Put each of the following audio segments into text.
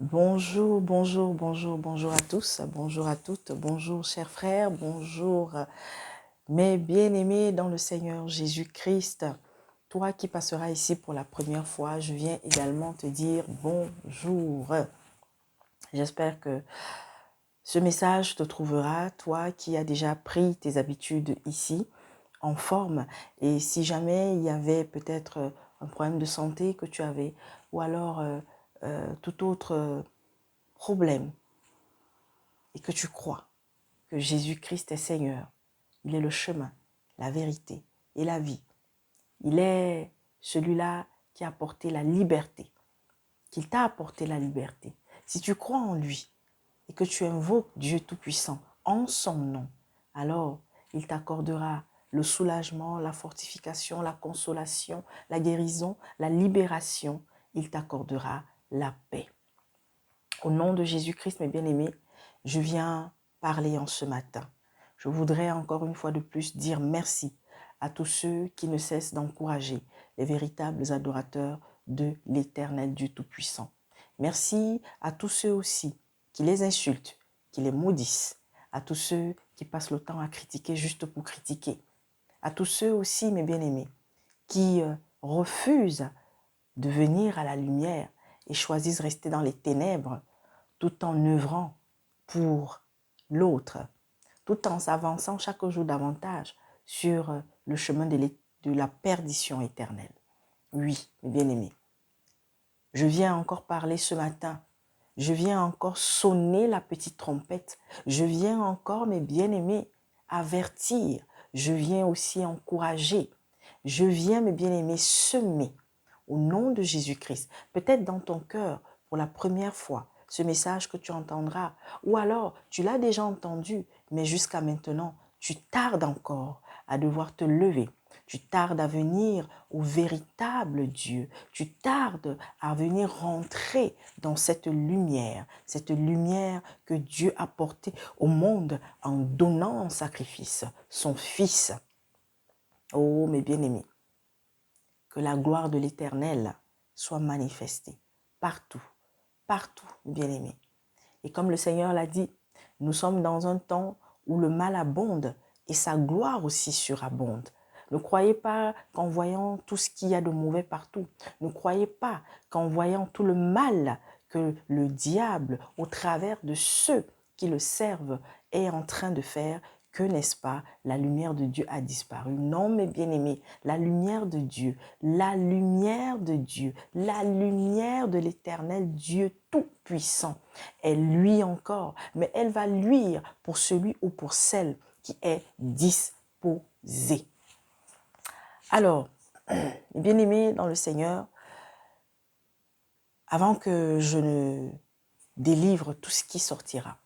Bonjour, bonjour, bonjour, bonjour à tous, bonjour à toutes, bonjour chers frères, bonjour mes bien-aimés dans le Seigneur Jésus-Christ. Toi qui passeras ici pour la première fois, je viens également te dire bonjour. J'espère que ce message te trouvera, toi qui as déjà pris tes habitudes ici, en forme. Et si jamais il y avait peut-être un problème de santé que tu avais, ou alors tout autre problème, et que tu crois que Jésus-Christ est Seigneur, il est le chemin, la vérité et la vie. Il est celui-là qui a apporté la liberté, qu'il t'a apporté la liberté. Si tu crois en lui et que tu invoques Dieu Tout-Puissant en son nom, alors il t'accordera le soulagement, la fortification, la consolation, la guérison, la libération. Il t'accordera la paix. Au nom de Jésus-Christ, mes bien-aimés, je viens parler en ce matin. Je voudrais encore une fois de plus dire merci à tous ceux qui ne cessent d'encourager les véritables adorateurs de l'Éternel Dieu Tout-Puissant. Merci à tous ceux aussi qui les insultent, qui les maudissent, à tous ceux qui passent le temps à critiquer juste pour critiquer, à tous ceux aussi, mes bien-aimés, qui refusent de venir à la lumière et choisissent de rester dans les ténèbres tout en œuvrant pour l'autre, tout en s'avançant chaque jour davantage sur le chemin de la perdition éternelle. Oui, mes bien-aimés, je viens encore parler ce matin, je viens encore sonner la petite trompette, je viens encore, mes bien-aimés, avertir, je viens aussi encourager, je viens, mes bien-aimés, semer au nom de Jésus-Christ, peut-être dans ton cœur, pour la première fois, ce message que tu entendras, ou alors tu l'as déjà entendu, mais jusqu'à maintenant, tu tardes encore à devoir te lever, tu tardes à venir au véritable Dieu, tu tardes à venir rentrer dans cette lumière que Dieu a portée au monde en donnant en sacrifice son Fils. Oh, mes bien-aimés, que la gloire de l'Éternel soit manifestée partout, partout, bien-aimés. Et comme le Seigneur l'a dit, nous sommes dans un temps où le mal abonde et sa gloire aussi surabonde. Ne croyez pas qu'en voyant tout ce qu'il y a de mauvais partout, ne croyez pas qu'en voyant tout le mal que le diable, au travers de ceux qui le servent, est en train de faire, que, n'est-ce pas, la lumière de Dieu a disparu. Non, mes bien-aimés, la lumière de Dieu, la lumière de Dieu, la lumière de l'Éternel Dieu Tout-Puissant, elle luit encore, mais elle va luire pour celui ou pour celle qui est disposé. Alors, bien-aimés dans le Seigneur, avant que je ne délivre tout ce qui sortira,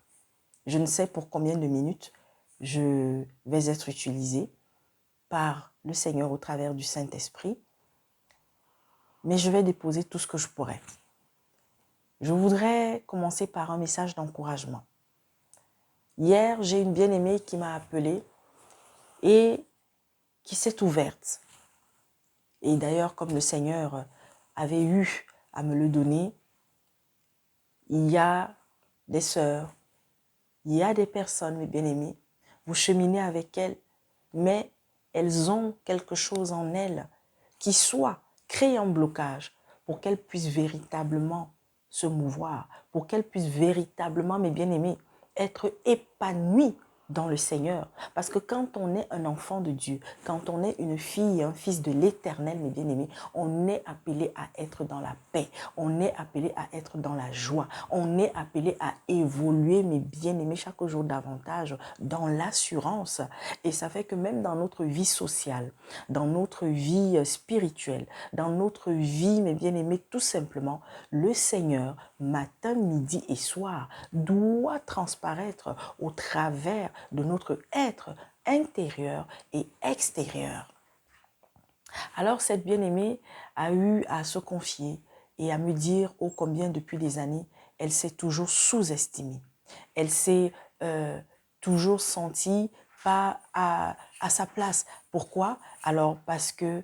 je ne sais pour combien de minutes je vais être utilisé par le Seigneur au travers du Saint-Esprit, mais je vais déposer tout ce que je pourrai. Je voudrais commencer par un message d'encouragement. Hier, j'ai une bien-aimée qui m'a appelée et qui s'est ouverte. Et d'ailleurs, comme le Seigneur avait eu à me le donner, il y a des sœurs, il y a des personnes, mes bien-aimés, vous cheminez avec elles, mais elles ont quelque chose en elles qui soit crée un blocage pour qu'elles puissent véritablement se mouvoir, pour qu'elles puissent véritablement, mes bien-aimés, être épanouies dans le Seigneur. Parce que quand on est un enfant de Dieu, quand on est une fille et un fils de l'Éternel, mes bien-aimés, on est appelé à être dans la paix, on est appelé à être dans la joie, on est appelé à évoluer, mes bien-aimés, chaque jour davantage dans l'assurance. Et ça fait que même dans notre vie sociale, dans notre vie spirituelle, dans notre vie, mes bien-aimés, tout simplement, le Seigneur, matin, midi et soir, doit transparaître au travers de notre être intérieur et extérieur. Alors cette bien-aimée a eu à se confier et à me dire ô combien depuis des années, elle s'est toujours sous-estimée. Elle s'est toujours sentie pas à sa place. Pourquoi? Alors parce que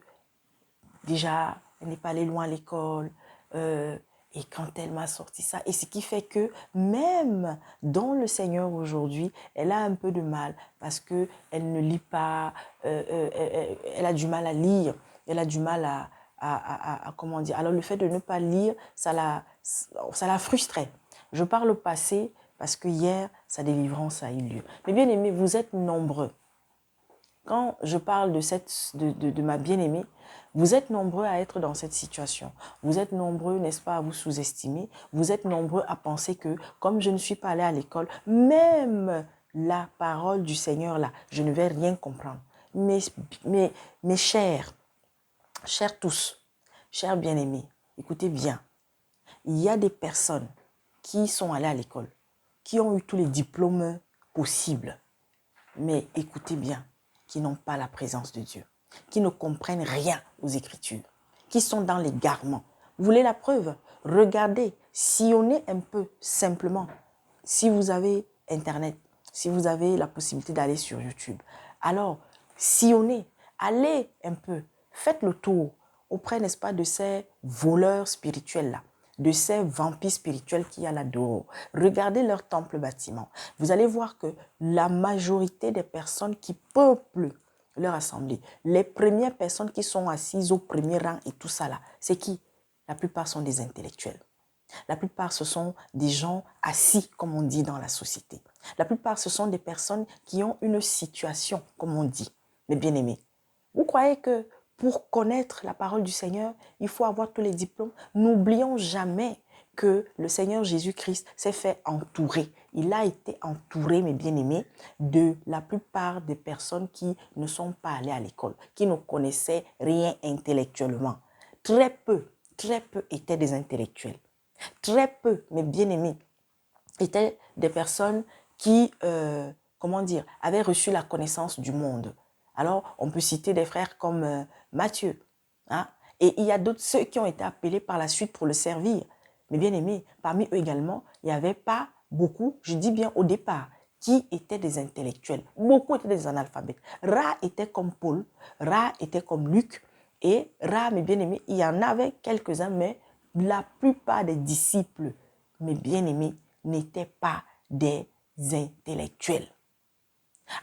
déjà, elle n'est pas allée loin à l'école, Et quand elle m'a sorti ça, et ce qui fait que même dans le Seigneur aujourd'hui, elle a un peu de mal parce qu'elle ne lit pas, elle a du mal à lire, elle a du mal comment dire. Alors le fait de ne pas lire, ça la frustrait. Je parle au passé parce que hier, sa délivrance a eu lieu. Mais bien aimés, vous êtes nombreux. Quand je parle de ma bien-aimée, vous êtes nombreux à être dans cette situation. Vous êtes nombreux, n'est-ce pas, à vous sous-estimer. Vous êtes nombreux à penser que, comme je ne suis pas allé à l'école, même la parole du Seigneur, là, je ne vais rien comprendre. Mes chers tous, chers bien-aimés, écoutez bien. Il y a des personnes qui sont allées à l'école, qui ont eu tous les diplômes possibles. Mais écoutez bien, qui n'ont pas la présence de Dieu, qui ne comprennent rien aux Écritures, qui sont dans l'égarement. Vous voulez la preuve? Regardez, sillonnez un peu simplement. Si vous avez Internet, si vous avez la possibilité d'aller sur YouTube, alors sillonnez, allez un peu, faites le tour auprès, n'est-ce pas, de ces voleurs spirituels-là, de ces vampires spirituels qu'il y a là-dehors. Regardez leur temple bâtiment. Vous allez voir que la majorité des personnes qui peuplent leur assemblée, les premières personnes qui sont assises au premier rang et tout ça là, c'est qui? La plupart sont des intellectuels. La plupart, ce sont des gens assis, comme on dit dans la société. La plupart, ce sont des personnes qui ont une situation, comme on dit. Mais bien aimés, vous croyez que pour connaître la parole du Seigneur, il faut avoir tous les diplômes? N'oublions jamais que le Seigneur Jésus-Christ s'est fait entourer. Il a été entouré, mes bien-aimés, de la plupart des personnes qui ne sont pas allées à l'école, qui ne connaissaient rien intellectuellement. Très peu étaient des intellectuels. Très peu, mes bien-aimés, étaient des personnes qui, comment dire, avaient reçu la connaissance du monde. Alors, on peut citer des frères comme Matthieu. Hein? Et il y a d'autres, ceux qui ont été appelés par la suite pour le servir. Mais bien aimés, parmi eux également, il n'y avait pas beaucoup, je dis bien au départ, qui étaient des intellectuels. Beaucoup étaient des analphabètes. Rares étaient comme Paul, rares étaient comme Luc. Et rares, mes bien-aimés, il y en avait quelques-uns, mais la plupart des disciples, mes bien-aimés, n'étaient pas des intellectuels.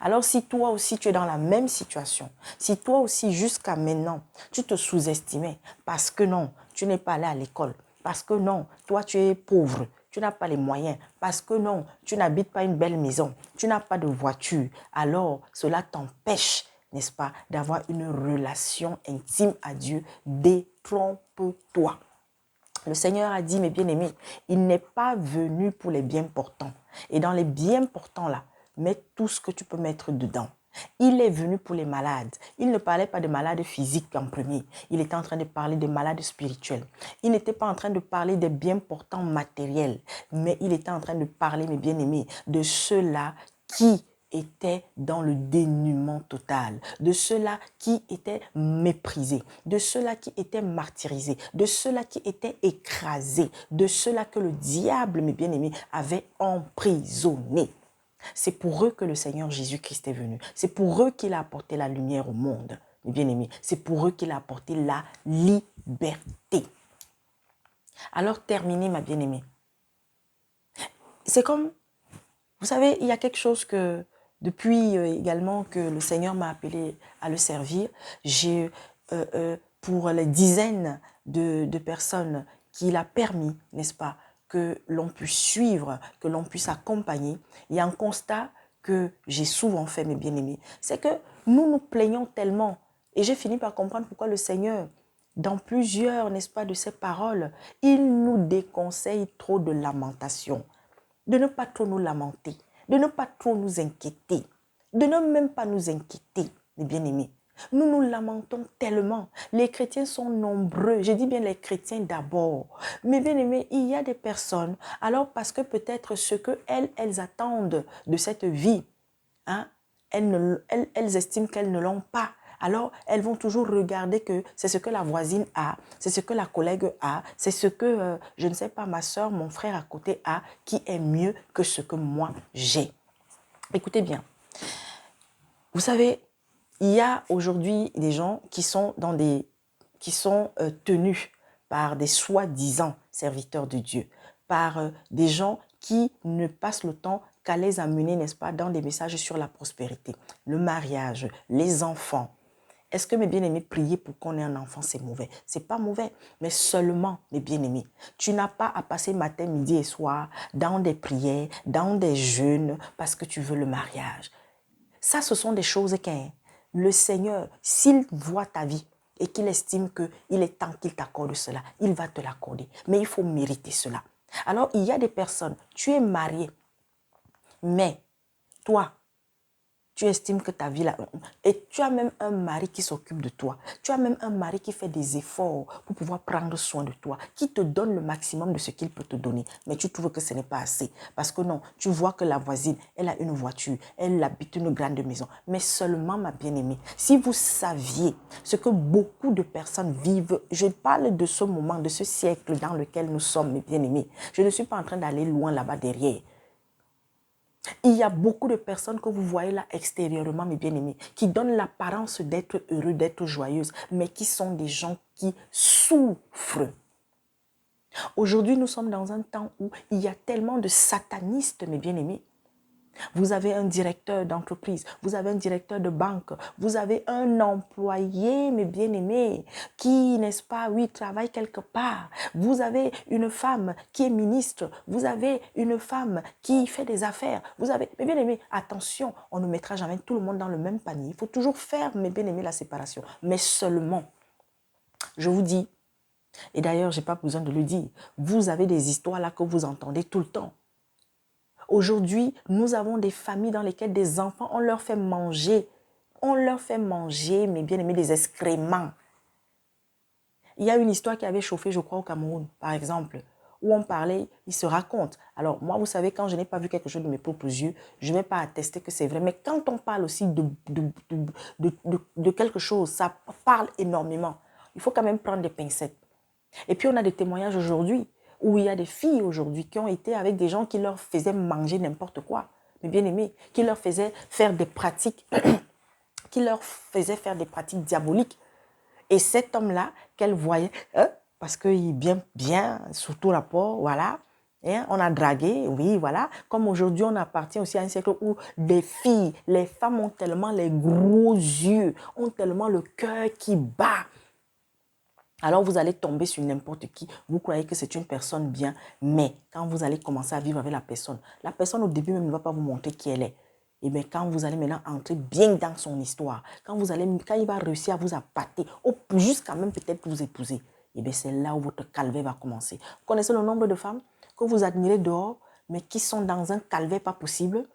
Alors si toi aussi tu es dans la même situation, si toi aussi jusqu'à maintenant tu te sous-estimais parce que non, tu n'es pas allé à l'école, parce que non, toi tu es pauvre, tu n'as pas les moyens, parce que non, tu n'habites pas une belle maison, tu n'as pas de voiture, alors cela t'empêche, n'est-ce pas, d'avoir une relation intime à Dieu. Détrompe-toi. Le Seigneur a dit, mes bien-aimés, il n'est pas venu pour les bien portants. Et dans les bien portants là, mets tout ce que tu peux mettre dedans. Il est venu pour les malades. Il ne parlait pas de malades physiques en premier. Il était en train de parler des malades spirituels. Il n'était pas en train de parler des bien portants matériels, mais il était en train de parler, mes bien-aimés, de ceux-là qui étaient dans le dénuement total, de ceux-là qui étaient méprisés, de ceux-là qui étaient martyrisés, de ceux-là qui étaient écrasés, de ceux-là que le diable, mes bien-aimés, avait emprisonnés. C'est pour eux que le Seigneur Jésus-Christ est venu. C'est pour eux qu'il a apporté la lumière au monde, mes bien-aimés. C'est pour eux qu'il a apporté la liberté. Alors, terminez, ma bien-aimée. C'est comme, vous savez, il y a quelque chose que, depuis également que le Seigneur m'a appelé à le servir, j'ai, pour les dizaines de personnes qu'il a permis, n'est-ce pas, que l'on puisse suivre, que l'on puisse accompagner, il y a un constat que j'ai souvent fait, mes bien-aimés, c'est que nous nous plaignons tellement. Et j'ai fini par comprendre pourquoi le Seigneur, dans plusieurs, n'est-ce pas, de ses paroles, il nous déconseille trop de lamentation, de ne pas trop nous lamenter, de ne pas trop nous inquiéter, de ne même pas nous inquiéter, mes bien-aimés. Nous nous lamentons tellement. Les chrétiens sont nombreux. Je dis bien les chrétiens d'abord. Mais bien aimés, il y a des personnes, alors parce que peut-être ce qu'elles attendent de cette vie, hein, elles estiment qu'elles ne l'ont pas. Alors, elles vont toujours regarder que c'est ce que la voisine a, c'est ce que la collègue a, c'est ce que, je ne sais pas, ma soeur, mon frère à côté a, qui est mieux que ce que moi j'ai. Écoutez bien, vous savez, il y a aujourd'hui des gens qui sont tenus par des soi-disant serviteurs de Dieu, par des gens qui ne passent le temps qu'à les amener, n'est-ce pas, dans des messages sur la prospérité, le mariage, les enfants. Est-ce que mes bien-aimés, prier pour qu'on ait un enfant, c'est mauvais? C'est pas mauvais, mais seulement, mes bien-aimés, tu n'as pas à passer matin, midi et soir dans des prières, dans des jeûnes, parce que tu veux le mariage. Ça, ce sont des choses que le Seigneur, s'il voit ta vie et qu'il estime qu'il est temps qu'il t'accorde cela, il va te l'accorder. Mais il faut mériter cela. Alors, il y a des personnes, tu es marié, mais toi, tu estimes que ta vie là, et tu as même un mari qui s'occupe de toi. Tu as même un mari qui fait des efforts pour pouvoir prendre soin de toi, qui te donne le maximum de ce qu'il peut te donner. Mais tu trouves que ce n'est pas assez. Parce que non, tu vois que la voisine, elle a une voiture, elle habite une grande maison. Mais seulement, ma bien-aimée, si vous saviez ce que beaucoup de personnes vivent, je parle de ce moment, de ce siècle dans lequel nous sommes, mes bien-aimés. Je ne suis pas en train d'aller loin là-bas derrière. Il y a beaucoup de personnes que vous voyez là extérieurement, mes bien-aimés, qui donnent l'apparence d'être heureux, d'être joyeuses, mais qui sont des gens qui souffrent. Aujourd'hui, nous sommes dans un temps où il y a tellement de satanistes, mes bien-aimés. Vous avez un directeur d'entreprise, vous avez un directeur de banque, vous avez un employé, mes bien-aimés, qui, n'est-ce pas, oui, travaille quelque part. Vous avez une femme qui est ministre, vous avez une femme qui fait des affaires. Vous avez, mes bien-aimés, attention, on ne mettra jamais tout le monde dans le même panier. Il faut toujours faire, mes bien-aimés, la séparation. Mais seulement, je vous dis, et d'ailleurs, je n'ai pas besoin de le dire, vous avez des histoires là que vous entendez tout le temps. Aujourd'hui, nous avons des familles dans lesquelles des enfants, on leur fait manger, mes bien-aimés, des excréments. Il y a une histoire qui avait chauffé, je crois, au Cameroun, par exemple, où on parlait, il se raconte. Alors, moi, vous savez, quand je n'ai pas vu quelque chose de mes propres yeux, je ne vais pas attester que c'est vrai. Mais quand on parle aussi de quelque chose, ça parle énormément. Il faut quand même prendre des pincettes. Et puis, on a des témoignages aujourd'hui où il y a des filles aujourd'hui qui ont été avec des gens qui leur faisaient manger n'importe quoi, mais bien aimés, qui leur faisaient faire des pratiques, qui leur faisaient faire des pratiques diaboliques. Et cet homme-là, qu'elle voyait, parce qu'il est bien, sous tout rapport, voilà, on a dragué, oui, voilà. Comme aujourd'hui, on appartient aussi à un siècle où des filles, les femmes ont tellement les gros yeux, ont tellement le cœur qui bat. Alors, vous allez tomber sur n'importe qui. Vous croyez que c'est une personne bien, mais quand vous allez commencer à vivre avec la personne au début même ne va pas vous montrer qui elle est. Et bien, quand vous allez maintenant entrer bien dans son histoire, quand il va réussir à vous appâter, jusqu'à même peut-être vous épouser, et bien c'est là où votre calvaire va commencer. Vous connaissez le nombre de femmes que vous admirez dehors, mais qui sont dans un calvaire pas possible?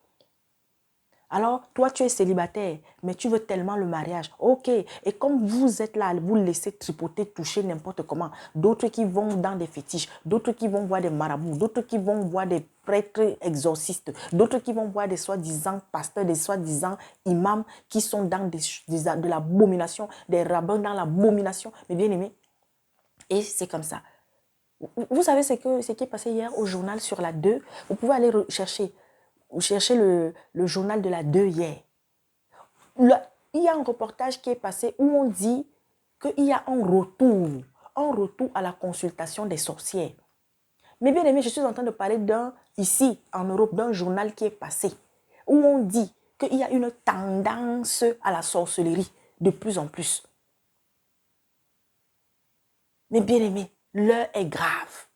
Alors, toi, tu es célibataire, mais tu veux tellement le mariage. Ok, et comme vous êtes là, vous laissez tripoter, toucher n'importe comment. D'autres qui vont dans des fétiches, d'autres qui vont voir des marabouts, d'autres qui vont voir des prêtres exorcistes, d'autres qui vont voir des soi-disant pasteurs, des soi-disant imams qui sont dans de l'abomination, des rabbins dans l'abomination. Mais bien aimé, et c'est comme ça. Vous savez ce qui est passé hier au journal sur la 2? Vous pouvez aller chercher. Vous cherchez le journal de la 2 hier. Il y a un reportage qui est passé où on dit qu'il y a un retour à la consultation des sorcières. Mais bien aimé, je suis en train de parler ici en Europe, d'un journal qui est passé, où on dit qu'il y a une tendance à la sorcellerie de plus en plus. Mais bien aimé, l'heure est grave.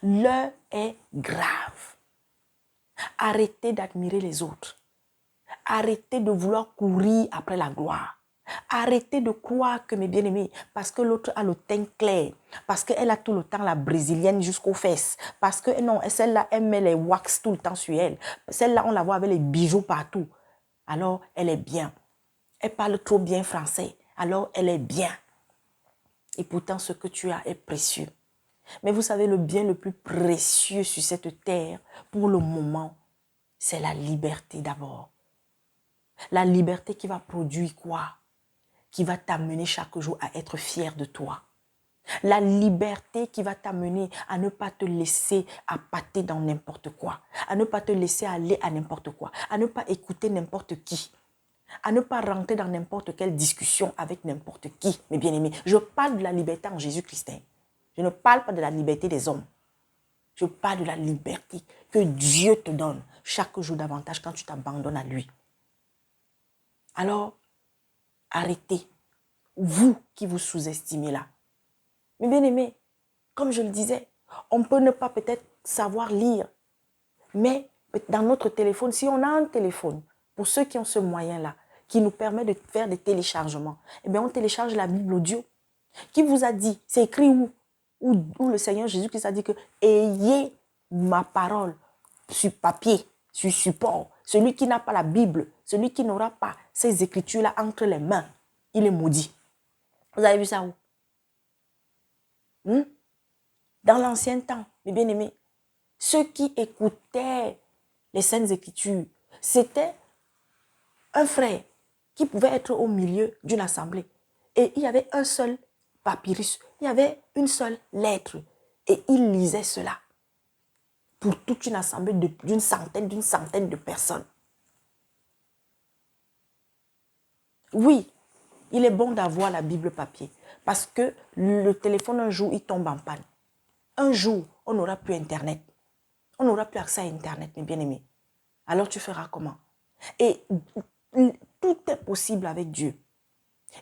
L'heure est grave. Arrêtez d'admirer les autres. Arrêtez de vouloir courir après la gloire. Arrêtez de croire que mes bien-aimés, parce que l'autre a le teint clair, parce qu'elle a tout le temps la brésilienne jusqu'aux fesses, parce que non, celle-là, elle met les wax tout le temps sur elle. Celle-là, on la voit avec les bijoux partout. Alors, elle est bien. Elle parle trop bien français. Alors, elle est bien. Et pourtant, ce que tu as est précieux. Mais vous savez, le bien le plus précieux sur cette terre, pour le moment, c'est la liberté d'abord. La liberté qui va produire quoi? Qui va t'amener chaque jour à être fier de toi. La liberté qui va t'amener à ne pas te laisser appâter dans n'importe quoi. À ne pas te laisser aller à n'importe quoi. À ne pas écouter n'importe qui. À ne pas rentrer dans n'importe quelle discussion avec n'importe qui, mes bien-aimés. Je parle de la liberté en Jésus-Christ. Je ne parle pas de la liberté des hommes. Je parle de la liberté que Dieu te donne chaque jour davantage quand tu t'abandonnes à lui. Alors, arrêtez. Vous qui vous sous-estimez là. Mais bien aimé, comme je le disais, on peut ne pas peut-être savoir lire. Mais dans notre téléphone, si on a un téléphone, pour ceux qui ont ce moyen-là, qui nous permet de faire des téléchargements, eh bien on télécharge la Bible audio. Qui vous a dit, c'est écrit où le Seigneur Jésus-Christ a dit que ayez ma parole sur papier, sur support. Celui qui n'a pas la Bible, celui qui n'aura pas ces écritures-là entre les mains, il est maudit. Vous avez vu ça où? Dans l'ancien temps, mes bien-aimés, ceux qui écoutaient les Saintes Écritures, c'était un frère qui pouvait être au milieu d'une assemblée. Et il y avait un seul papyrus, il y avait une seule lettre. Et il lisait cela pour toute une assemblée d'une centaine de personnes. Oui, il est bon d'avoir la Bible papier parce que le téléphone, un jour, il tombe en panne. Un jour, on n'aura plus Internet. On n'aura plus accès à Internet, mes bien-aimés. Alors tu feras comment? Et tout est possible avec Dieu.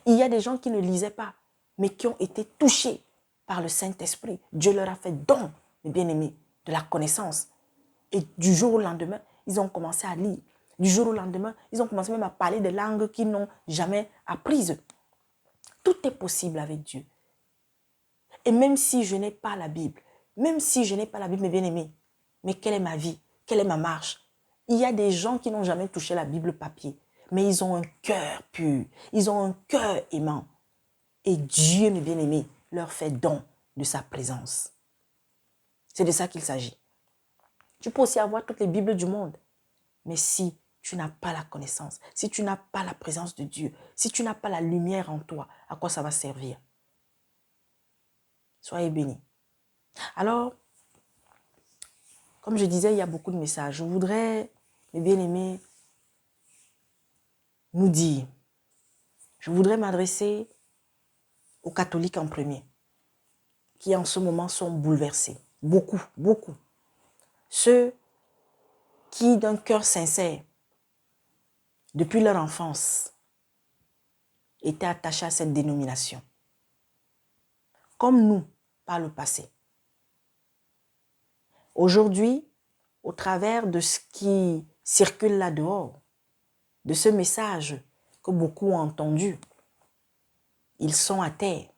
Il y a des gens qui ne lisaient pas, mais qui ont été touchés par le Saint-Esprit. Dieu leur a fait don, mes bien-aimés, de la connaissance. Et du jour au lendemain, ils ont commencé à lire. Du jour au lendemain, ils ont commencé même à parler des langues qu'ils n'ont jamais apprises. Tout est possible avec Dieu. Et même si je n'ai pas la Bible, mes bien-aimés, mais quelle est ma vie? Quelle est ma marche? Il y a des gens qui n'ont jamais touché la Bible papier, mais ils ont un cœur pur, ils ont un cœur aimant. Et Dieu, mes bien-aimés, leur fait don de sa présence. C'est de ça qu'il s'agit. Tu peux aussi avoir toutes les Bibles du monde, mais si tu n'as pas la connaissance, si tu n'as pas la présence de Dieu, si tu n'as pas la lumière en toi, à quoi ça va servir? Soyez bénis. Alors, comme je disais, il y a beaucoup de messages. Je voudrais, mes bien-aimés, nous dire, je voudrais m'adresser aux catholiques en premier, qui en ce moment sont bouleversés. Beaucoup, beaucoup. Ceux qui, d'un cœur sincère, depuis leur enfance, étaient attachés à cette dénomination. Comme nous, par le passé. Aujourd'hui, au travers de ce qui circule là dehors, de ce message que beaucoup ont entendu, ils sont à terre.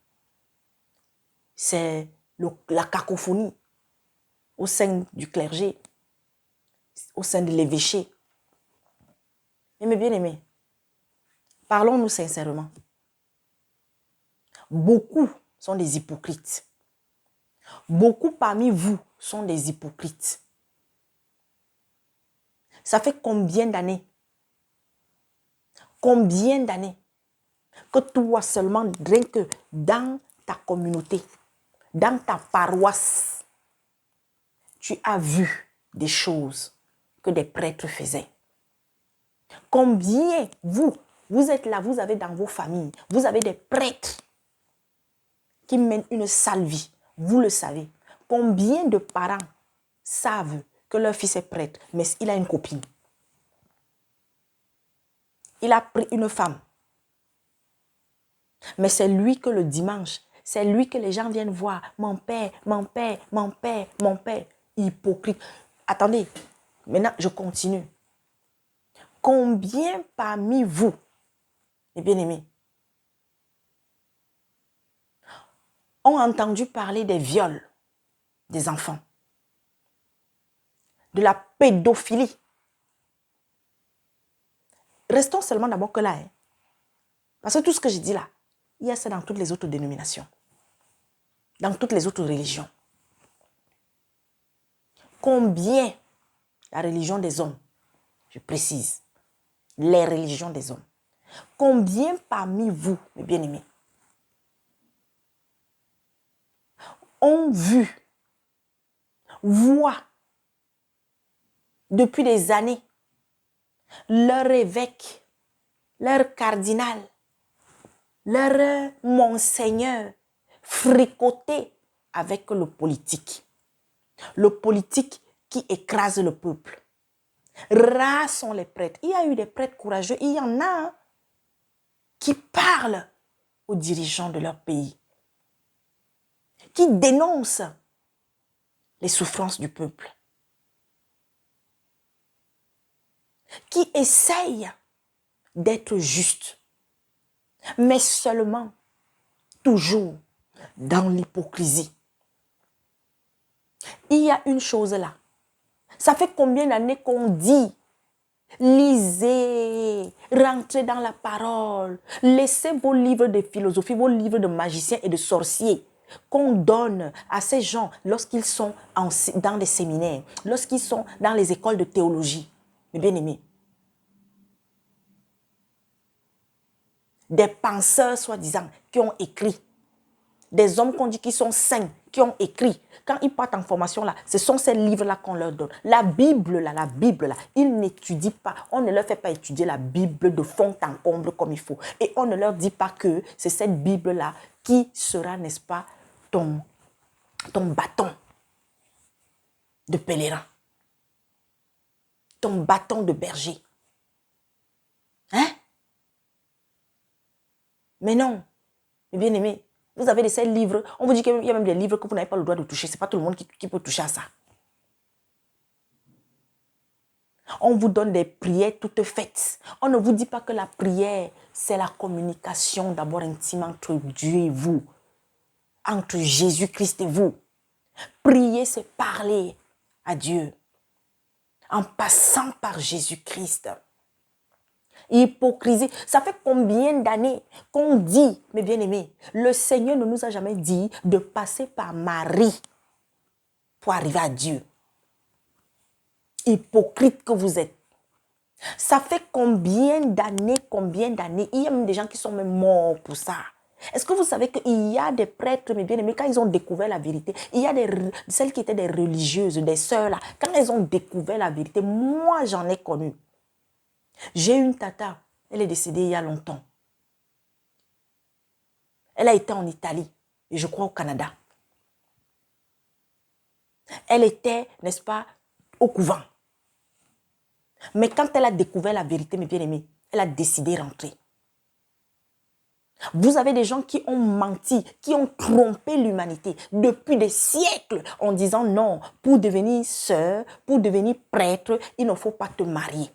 C'est la cacophonie au sein du clergé, au sein de l'évêché. Mais mes bien-aimés, parlons-nous sincèrement. Beaucoup sont des hypocrites. Beaucoup parmi vous sont des hypocrites. Ça fait combien d'années que toi seulement, rien que dans ta communauté, dans ta paroisse, tu as vu des choses que des prêtres faisaient? Combien vous êtes là, vous avez dans vos familles, vous avez des prêtres qui mènent une sale vie, vous le savez. Combien de parents savent que leur fils est prêtre, mais il a une copine? Il a pris une femme. Mais c'est lui que le dimanche, c'est lui que les gens viennent voir. Mon père, mon père, mon père, mon père. Hypocrite. Attendez, maintenant je continue. Combien parmi vous, mes bien-aimés, ont entendu parler des viols des enfants, de la pédophilie? Restons seulement d'abord que là. Parce que tout ce que j'ai dit là, il y a ça dans toutes les autres dénominations, dans toutes les autres religions. Combien la religion des hommes, je précise, les religions des hommes, combien parmi vous, mes bien-aimés, ont vu, voient depuis des années leur évêque, leur cardinal, leur monseigneur fricoter avec le politique. Le politique qui écrase le peuple. Rares sont les prêtres. Il y a eu des prêtres courageux. Il y en a qui parlent aux dirigeants de leur pays, qui dénoncent les souffrances du peuple, qui essayent d'être justes, mais seulement toujours dans l'hypocrisie. Il y a une chose là. Ça fait combien d'années qu'on dit lisez, rentrez dans la parole, laissez vos livres de philosophie, vos livres de magiciens et de sorciers qu'on donne à ces gens lorsqu'ils sont dans des séminaires, lorsqu'ils sont dans les écoles de théologie. Mes bien-aimés, des penseurs soi-disant qui ont écrit, des hommes qu'on dit qui sont saints, qui ont écrit. Quand ils partent en formation là, ce sont ces livres-là qu'on leur donne. La Bible là, ils n'étudient pas. On ne leur fait pas étudier la Bible de fond en comble comme il faut. Et on ne leur dit pas que c'est cette Bible-là qui sera, n'est-ce pas, ton bâton de pèlerin. Ton bâton de berger. Hein? Mais non, mes bien-aimés, vous avez ces livres, on vous dit qu'il y a même des livres que vous n'avez pas le droit de toucher. Ce n'est pas tout le monde qui peut toucher à ça. On vous donne des prières toutes faites. On ne vous dit pas que la prière, c'est la communication d'abord intime entre Dieu et vous. Entre Jésus-Christ et vous. Prier, c'est parler à Dieu. En passant par Jésus-Christ. Hypocrisie. Ça fait combien d'années qu'on dit, mes bien-aimés, le Seigneur ne nous a jamais dit de passer par Marie pour arriver à Dieu. Hypocrite que vous êtes. Ça fait combien d'années, il y a même des gens qui sont même morts pour ça. Est-ce que vous savez qu'il y a des prêtres, mes bien-aimés, quand ils ont découvert la vérité, il y a celles qui étaient des religieuses, des sœurs là, quand elles ont découvert la vérité, moi j'en ai connu. J'ai une tata, elle est décédée il y a longtemps. Elle a été en Italie, et je crois au Canada. Elle était, n'est-ce pas, au couvent. Mais quand elle a découvert la vérité, mes bien-aimés, elle a décidé de rentrer. Vous avez des gens qui ont menti, qui ont trompé l'humanité depuis des siècles en disant non, pour devenir sœur, pour devenir prêtre, il ne faut pas te marier.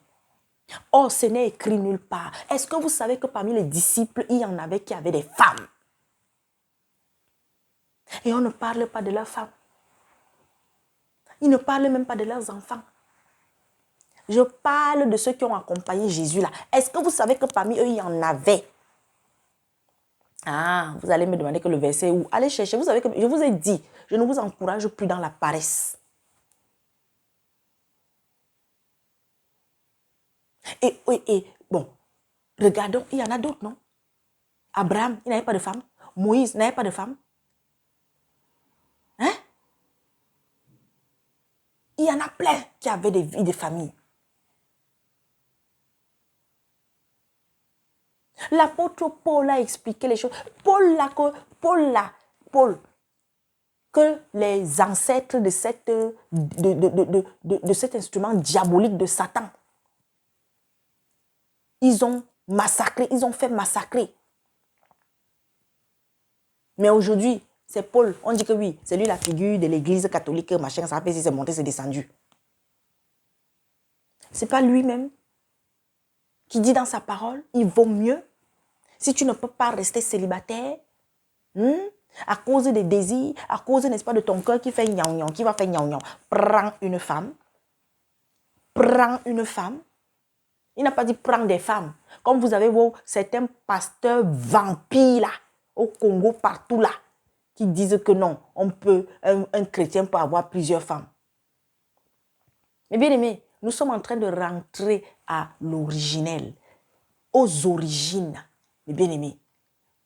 Or, ce n'est écrit nulle part. Est-ce que vous savez que parmi les disciples, il y en avait qui avaient des femmes? Et on ne parle pas de leurs femmes. Ils ne parlent même pas de leurs enfants. Je parle de ceux qui ont accompagné Jésus là. Est-ce que vous savez que parmi eux, il y en avait? Ah, vous allez me demander que le verset où? Allez chercher. Vous savez que je vous ai dit, je ne vous encourage plus dans la paresse. Et bon, regardons, il y en a d'autres, non? Abraham, il n'avait pas de femme. Moïse n'avait pas de femme. Hein? Il y en a plein qui avaient des vies de famille. L'apôtre Paul a expliqué les choses. Paul, que les ancêtres de cet instrument diabolique de Satan, ils ont massacré, ils ont fait massacrer. Mais aujourd'hui, c'est Paul, on dit que oui, c'est lui la figure de l'église catholique, machin, ça fait si c'est monté, c'est descendu. C'est pas lui-même qui dit dans sa parole, il vaut mieux, si tu ne peux pas rester célibataire, à cause des désirs, à cause, n'est-ce pas, de ton cœur qui fait gnan-gnan, qui va faire gnan-gnan, prends une femme. Prends une femme. Il n'a pas dit prends des femmes. Comme vous avez certains pasteurs vampires là, au Congo, partout là, qui disent que non, on peut, un chrétien peut avoir plusieurs femmes. Mais bien aimé, nous sommes en train de rentrer à l'originel, aux origines, mes bien-aimés.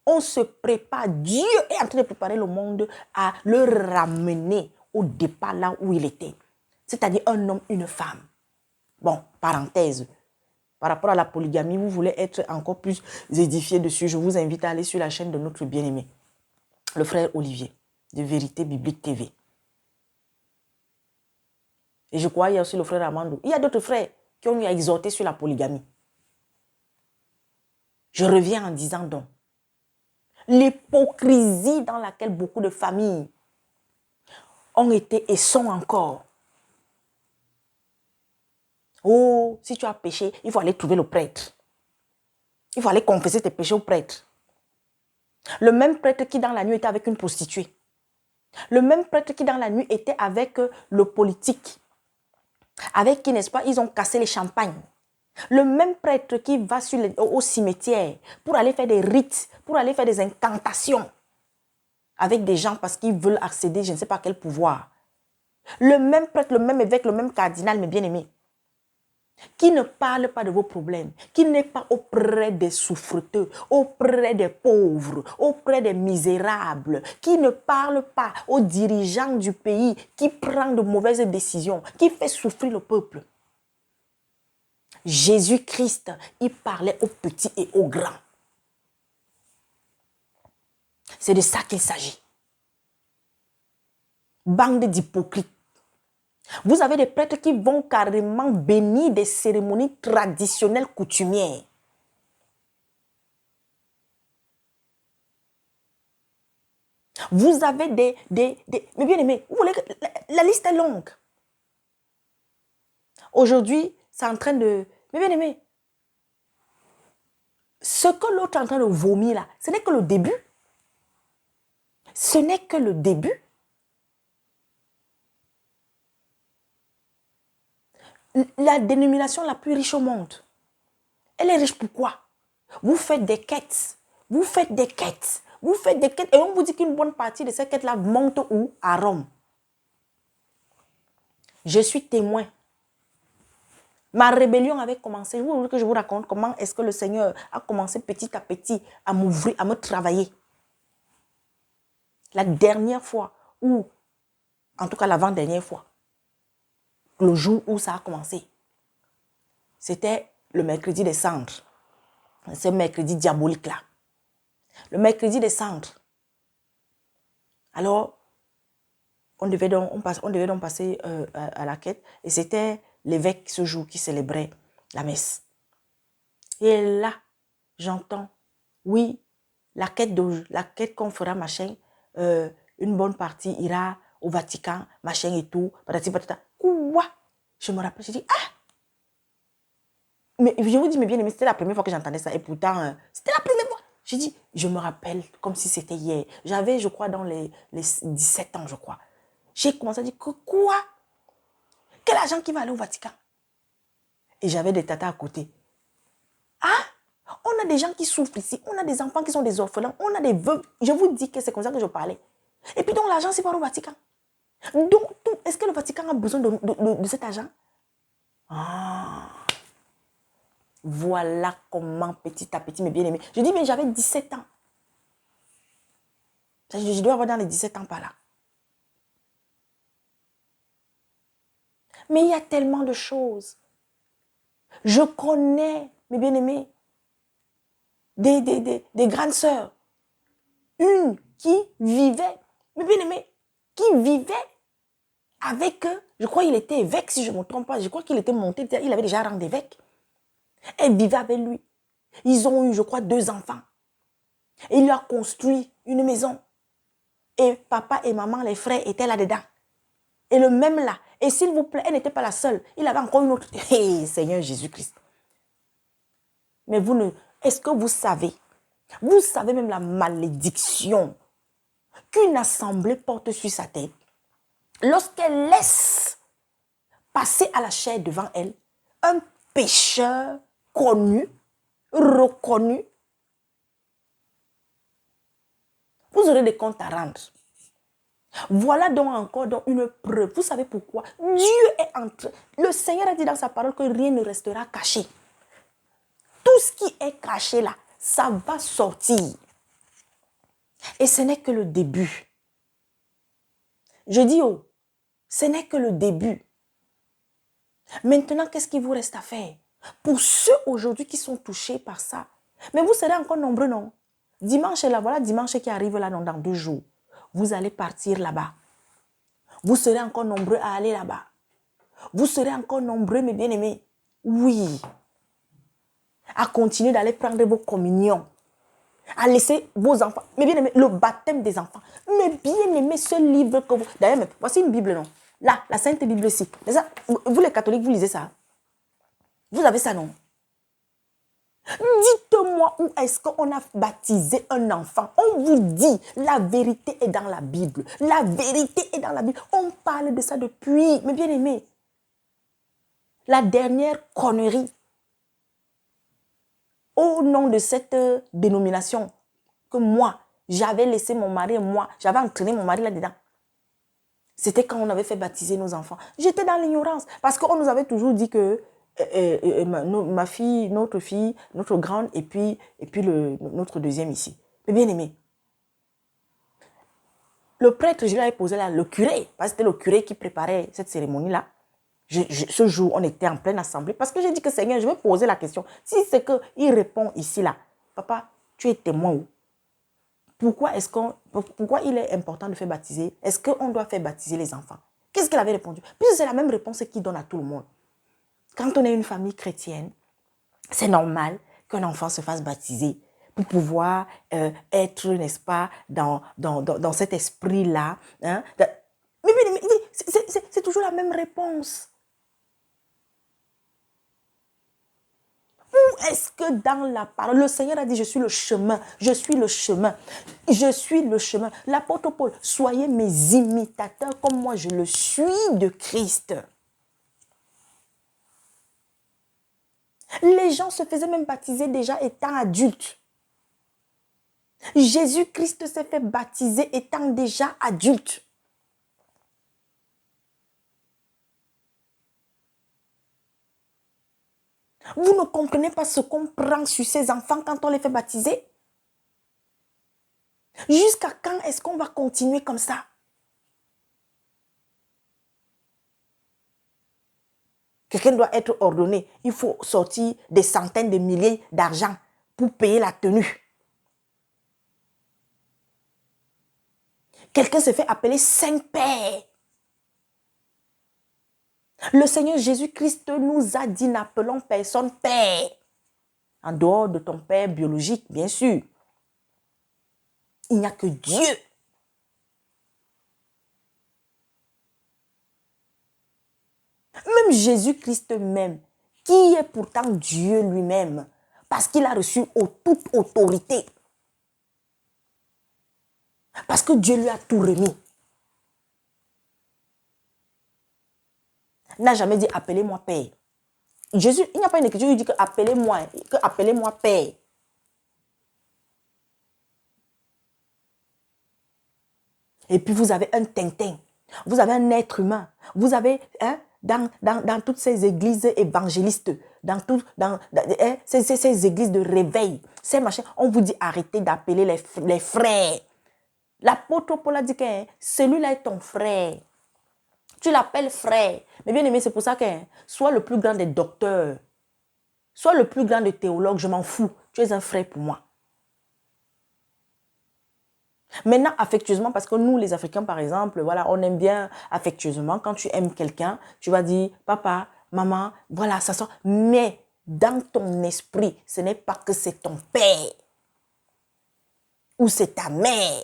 On se prépare, Dieu est en train de préparer le monde à le ramener au départ là où il était. C'est-à-dire un homme, une femme. Bon, parenthèse. Par rapport à la polygamie, vous voulez être encore plus édifié dessus, je vous invite à aller sur la chaîne de notre bien-aimé, le frère Olivier. de Vérité Biblique TV. Et je crois qu'il y a aussi le frère Amando. Il y a d'autres frères qui ont eu à exhorter sur la polygamie. Je reviens en disant donc, l'hypocrisie dans laquelle beaucoup de familles ont été et sont encore. Oh, si tu as péché, il faut aller trouver le prêtre. Il faut aller confesser tes péchés au prêtre. Le même prêtre qui dans la nuit était avec une prostituée. Le même prêtre qui dans la nuit était avec le politique. Avec qui, n'est-ce pas, ils ont cassé les champagnes. Le même prêtre qui va au cimetière pour aller faire des rites, pour aller faire des incantations avec des gens parce qu'ils veulent accéder, je ne sais pas à quel pouvoir. Le même prêtre, le même évêque, le même cardinal, mes bien-aimés, qui ne parle pas de vos problèmes, qui n'est pas auprès des souffreteux, auprès des pauvres, auprès des misérables, qui ne parle pas aux dirigeants du pays, qui prend de mauvaises décisions, qui fait souffrir le peuple. Jésus-Christ, il parlait aux petits et aux grands. C'est de ça qu'il s'agit. Bande d'hypocrites. Vous avez des prêtres qui vont carrément bénir des cérémonies traditionnelles coutumières. Vous avez mais bien aimé, vous voulez que la liste est longue. Aujourd'hui, c'est en train de... Mais bien aimé, ce que l'autre est en train de vomir là, ce n'est que le début. Ce n'est que le début. La dénomination la plus riche au monde. Elle est riche pourquoi? Vous faites des quêtes. Vous faites des quêtes. Vous faites des quêtes. Et on vous dit qu'une bonne partie de ces quêtes-là monte où? À Rome. Je suis témoin. Ma rébellion avait commencé. Je voulais que je vous raconte comment est-ce que le Seigneur a commencé petit à petit à m'ouvrir, à me travailler. La dernière fois, ou en tout cas l'avant-dernière fois, le jour où ça a commencé, c'était le mercredi des cendres. Ce mercredi diabolique-là. Le mercredi des cendres. Alors, on devait donc passer à la quête. Et c'était l'évêque ce jour qui célébrait la messe. Et là, j'entends, oui, la quête qu'on fera, machin, une bonne partie ira au Vatican, machin et tout. Patati patata. Quoi? Je me rappelle, je dis, ah! Mais je vous dis, mais bien aimé, c'était la première fois que j'entendais ça. Et pourtant, c'était la première fois. J'ai dit, je me rappelle comme si c'était hier. J'avais, je crois, dans les 17 ans, je crois. J'ai commencé à dire, quoi? Quel agent qui va aller au Vatican? Et j'avais des tatas à côté. Ah, on a des gens qui souffrent ici. On a des enfants qui sont des orphelins. On a des veuves. Je vous dis que c'est comme ça que je parlais. Et puis donc, l'agent, c'est pas au Vatican. Donc, est-ce que le Vatican a besoin de cet agent? Ah. Voilà comment petit à petit, mes bien-aimés. Je dis, mais j'avais 17 ans. Je dois avoir dans les 17 ans par là. Mais il y a tellement de choses. Je connais, mes bien-aimés, des grandes sœurs. Une qui vivait, mes bien-aimés, qui vivait avec eux. Je crois qu'il était évêque, si je ne me trompe pas. Je crois qu'il était monté, il avait déjà rang d'évêque. Elle vivait avec lui. Ils ont eu, je crois, 2 enfants. Et il a construit une maison. Et papa et maman, les frères, étaient là-dedans. Et le même là. Et s'il vous plaît, elle n'était pas la seule. Il avait encore une autre. Hey, Seigneur Jésus-Christ. Mais vous ne... Est-ce que vous savez même la malédiction qu'une assemblée porte sur sa tête lorsqu'elle laisse passer à la chair devant elle un pécheur connu, reconnu. Vous aurez des comptes à rendre. Voilà donc encore une preuve. Vous savez pourquoi? Dieu est entre... Le Seigneur a dit dans sa parole que rien ne restera caché. Tout ce qui est caché là, ça va sortir. Et ce n'est que le début. Je dis, oh, ce n'est que le début. Maintenant, qu'est-ce qu'il vous reste à faire? Pour ceux aujourd'hui qui sont touchés par ça. Mais vous serez encore nombreux, non? Dimanche est là, voilà dimanche qui arrive là dans 2 jours. vous allez partir là-bas. Vous serez encore nombreux à aller là-bas. Vous serez encore nombreux, mes bien-aimés. Oui. À continuer d'aller prendre vos communions. À laisser vos enfants. Mais bien-aimés, le baptême des enfants. Mais bien-aimés, ce livre que vous... D'ailleurs, voici une Bible, non? Là, la Sainte Bible ici. Vous les catholiques, vous lisez ça? Vous avez ça, non? Dites-moi où est-ce qu'on a baptisé un enfant. On vous dit, la vérité est dans la Bible. La vérité est dans la Bible. On parle de ça depuis. Mais bien aimé, la dernière connerie au nom de cette dénomination que moi, j'avais laissé mon mari et moi, j'avais entraîné mon mari là-dedans. C'était quand on avait fait baptiser nos enfants. J'étais dans l'ignorance parce qu'on nous avait toujours dit que ma fille, notre grande et puis notre deuxième ici. Mais bien aimé, le prêtre, je l'avais posé là, le curé, parce que c'était le curé qui préparait cette cérémonie-là. Ce jour, on était en pleine assemblée parce que j'ai dit que Seigneur, je vais poser la question. Si c'est qu'il répond ici là, papa, tu es témoin où? Pourquoi il est important de faire baptiser? Est-ce qu'on doit faire baptiser les enfants? Qu'est-ce qu'il avait répondu? Puisque c'est la même réponse qu'il donne à tout le monde. Quand on est une famille chrétienne, c'est normal qu'un enfant se fasse baptiser pour pouvoir être, n'est-ce pas, dans cet esprit-là. Hein? Mais c'est toujours la même réponse. Où est-ce que dans la parole, le Seigneur a dit, je suis le chemin, je suis le chemin, je suis le chemin. L'apôtre Paul, soyez mes imitateurs comme moi je le suis de Christ. Les gens se faisaient même baptiser déjà étant adultes. Jésus-Christ s'est fait baptiser étant déjà adulte. Vous ne comprenez pas ce qu'on prend sur ces enfants quand on les fait baptiser? Jusqu'à quand est-ce qu'on va continuer comme ça? Quelqu'un doit être ordonné. Il faut sortir des centaines de milliers d'argent pour payer la tenue. Quelqu'un se fait appeler Saint-Père. Le Seigneur Jésus-Christ nous a dit, n'appelons personne Père. En dehors de ton Père biologique, bien sûr. Il n'y a que Dieu. Même Jésus-Christ même, qui est pourtant Dieu lui-même, parce qu'il a reçu toute autorité. Parce que Dieu lui a tout remis. N'a jamais dit appelez-moi Père. Jésus, il n'y a pas une écriture qui dit que appelez-moi Père. Et puis vous avez un tintin, vous avez un être humain, vous avez dans toutes ces églises évangélistes, dans ces églises de réveil, ces machins, on vous dit arrêtez d'appeler les frères. L'apôtre Paul a dit que celui-là est ton frère. Tu l'appelles frère. Mais bien aimé, c'est pour ça que sois le plus grand des docteurs, sois le plus grand des théologues, je m'en fous. Tu es un frère pour moi. Maintenant, affectueusement, parce que nous, les Africains, par exemple, voilà, on aime bien affectueusement. Quand tu aimes quelqu'un, tu vas dire, papa, maman, voilà, ça sort. Mais dans ton esprit, ce n'est pas que c'est ton père ou c'est ta mère.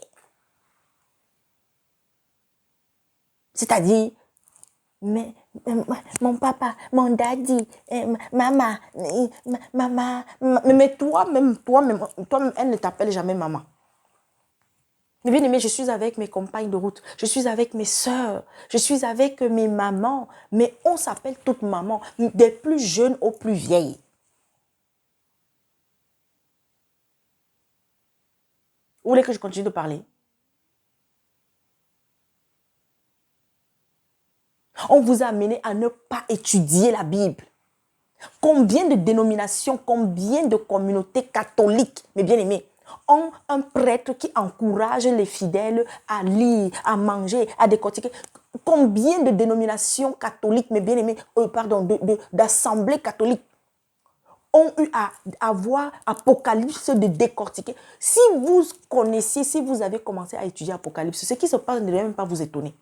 C'est-à-dire, mais mon papa, mon daddy, maman, mais toi-même, elle ne t'appelle jamais maman. Mais bien aimé, je suis avec mes compagnes de route, je suis avec mes soeurs, je suis avec mes mamans, mais on s'appelle toutes maman, des plus jeunes aux plus vieilles. Vous voulez que je continue de parler? On vous a amené à ne pas étudier la Bible. Combien de dénominations, combien de communautés catholiques, mes bien-aimés, ont un prêtre qui encourage les fidèles à lire, à manger, à décortiquer. Combien de dénominations catholiques, mes bien-aimés, d'assemblées catholiques ont eu à voir Apocalypse de décortiquer. Si vous connaissiez, si vous avez commencé à étudier Apocalypse, ce qui se passe ne devrait même pas vous étonner.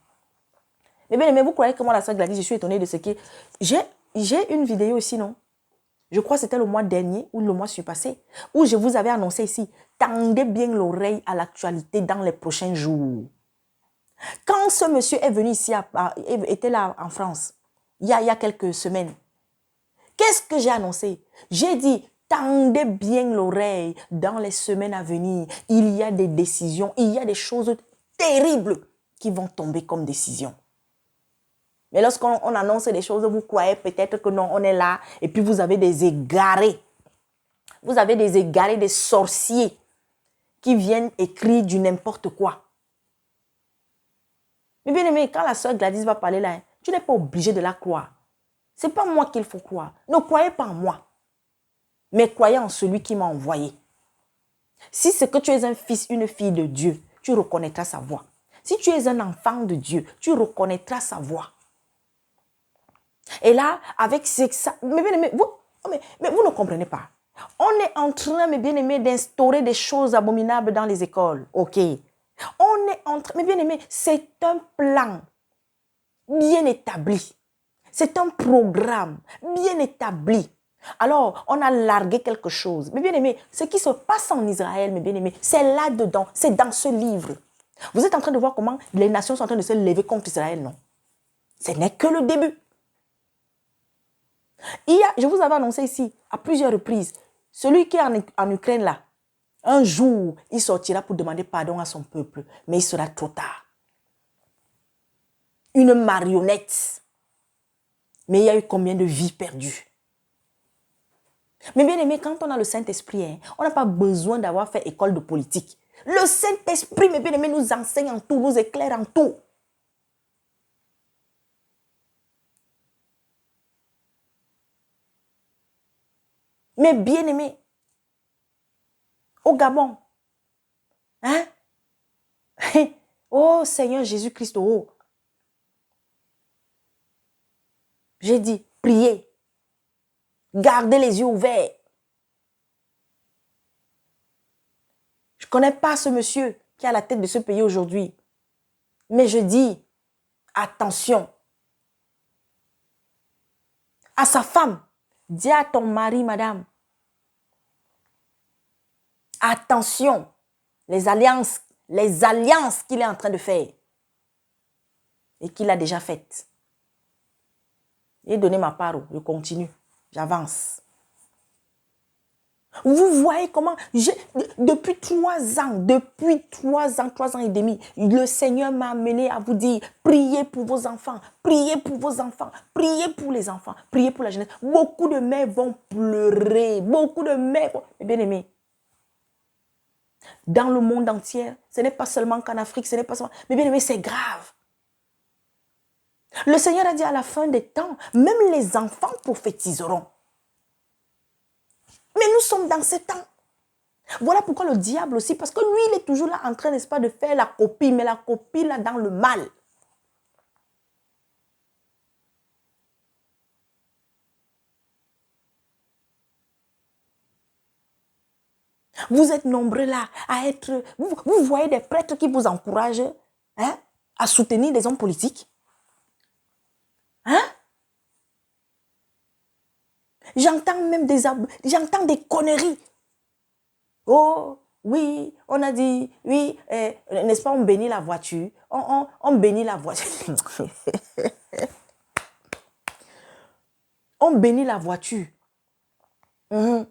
Mais bien aimé, vous croyez que moi, la sœur Gladys, je suis étonnée de ce qui... J'ai une vidéo ici, non? Je crois que c'était le mois dernier ou le mois surpassé, où je vous avais annoncé ici, tendez bien l'oreille à l'actualité dans les prochains jours. Quand ce monsieur est venu ici, était là en France, il y a quelques semaines, qu'est-ce que j'ai annoncé? J'ai dit, tendez bien l'oreille dans les semaines à venir. Il y a des décisions, il y a des choses terribles qui vont tomber comme décisions. Mais lorsqu'on annonce des choses, vous croyez peut-être que non, on est là et puis vous avez des égarés. Vous avez des égarés, des sorciers qui viennent écrire du n'importe quoi. Mais bien aimé, quand la sœur Gladys va parler là, tu n'es pas obligé de la croire. Ce n'est pas moi qu'il faut croire. Ne croyez pas en moi, mais croyez en celui qui m'a envoyé. Si c'est que tu es un fils, une fille de Dieu, tu reconnaîtras sa voix. Si tu es un enfant de Dieu, tu reconnaîtras sa voix. Et là, avec ça, mais bien aimé, mais vous ne comprenez pas. On est en train, mes bien-aimés, d'instaurer des choses abominables dans les écoles. OK. On est en train, mes bien-aimés, c'est un plan bien établi. C'est un programme bien établi. Alors, on a largué quelque chose. Mes bien-aimés, ce qui se passe en Israël, mes bien-aimés, c'est là-dedans, c'est dans ce livre. Vous êtes en train de voir comment les nations sont en train de se lever contre Israël, non? Ce n'est que le début. Je vous avais annoncé ici, à plusieurs reprises, celui qui est en Ukraine là, un jour, il sortira pour demander pardon à son peuple, mais il sera trop tard. Une marionnette. Mais il y a eu combien de vies perdues? Mais bien aimé, quand on a le Saint-Esprit, on n'a pas besoin d'avoir fait école de politique. Le Saint-Esprit, mes bien aimés, nous enseigne en tout, nous éclaire en tout. Mais bien aimé, au Gabon, hein? Oh Seigneur Jésus-Christ, oh. J'ai dit, priez. Gardez les yeux ouverts. Je ne connais pas ce monsieur qui est à la tête de ce pays aujourd'hui. Mais je dis, attention. À sa femme, dis à ton mari, madame. Attention. Les alliances qu'il est en train de faire. Et qu'il a déjà faites. J'ai donné ma part, je continue, j'avance. Vous voyez comment, depuis 3 ans, 3 ans et demi, le Seigneur m'a amené à vous dire, priez pour vos enfants, priez pour vos enfants, priez pour les enfants, priez pour la jeunesse. Beaucoup de mères vont pleurer, beaucoup de mères, bien aimés. Dans le monde entier, ce n'est pas seulement qu'en Afrique, ce n'est pas seulement, mais bien aimés, c'est grave. Le Seigneur a dit à la fin des temps, même les enfants prophétiseront. Mais nous sommes dans ce temps. Voilà pourquoi le diable aussi, parce que lui, il est toujours là en train, n'est-ce pas, de faire la copie, mais la copie là dans le mal. Vous êtes nombreux là à être... Vous voyez des prêtres qui vous encouragent à soutenir des hommes politiques. Hein? J'entends même j'entends des conneries. Oh, oui, on a dit, oui, n'est-ce pas, on bénit la voiture. On bénit la voiture. On bénit la voiture. On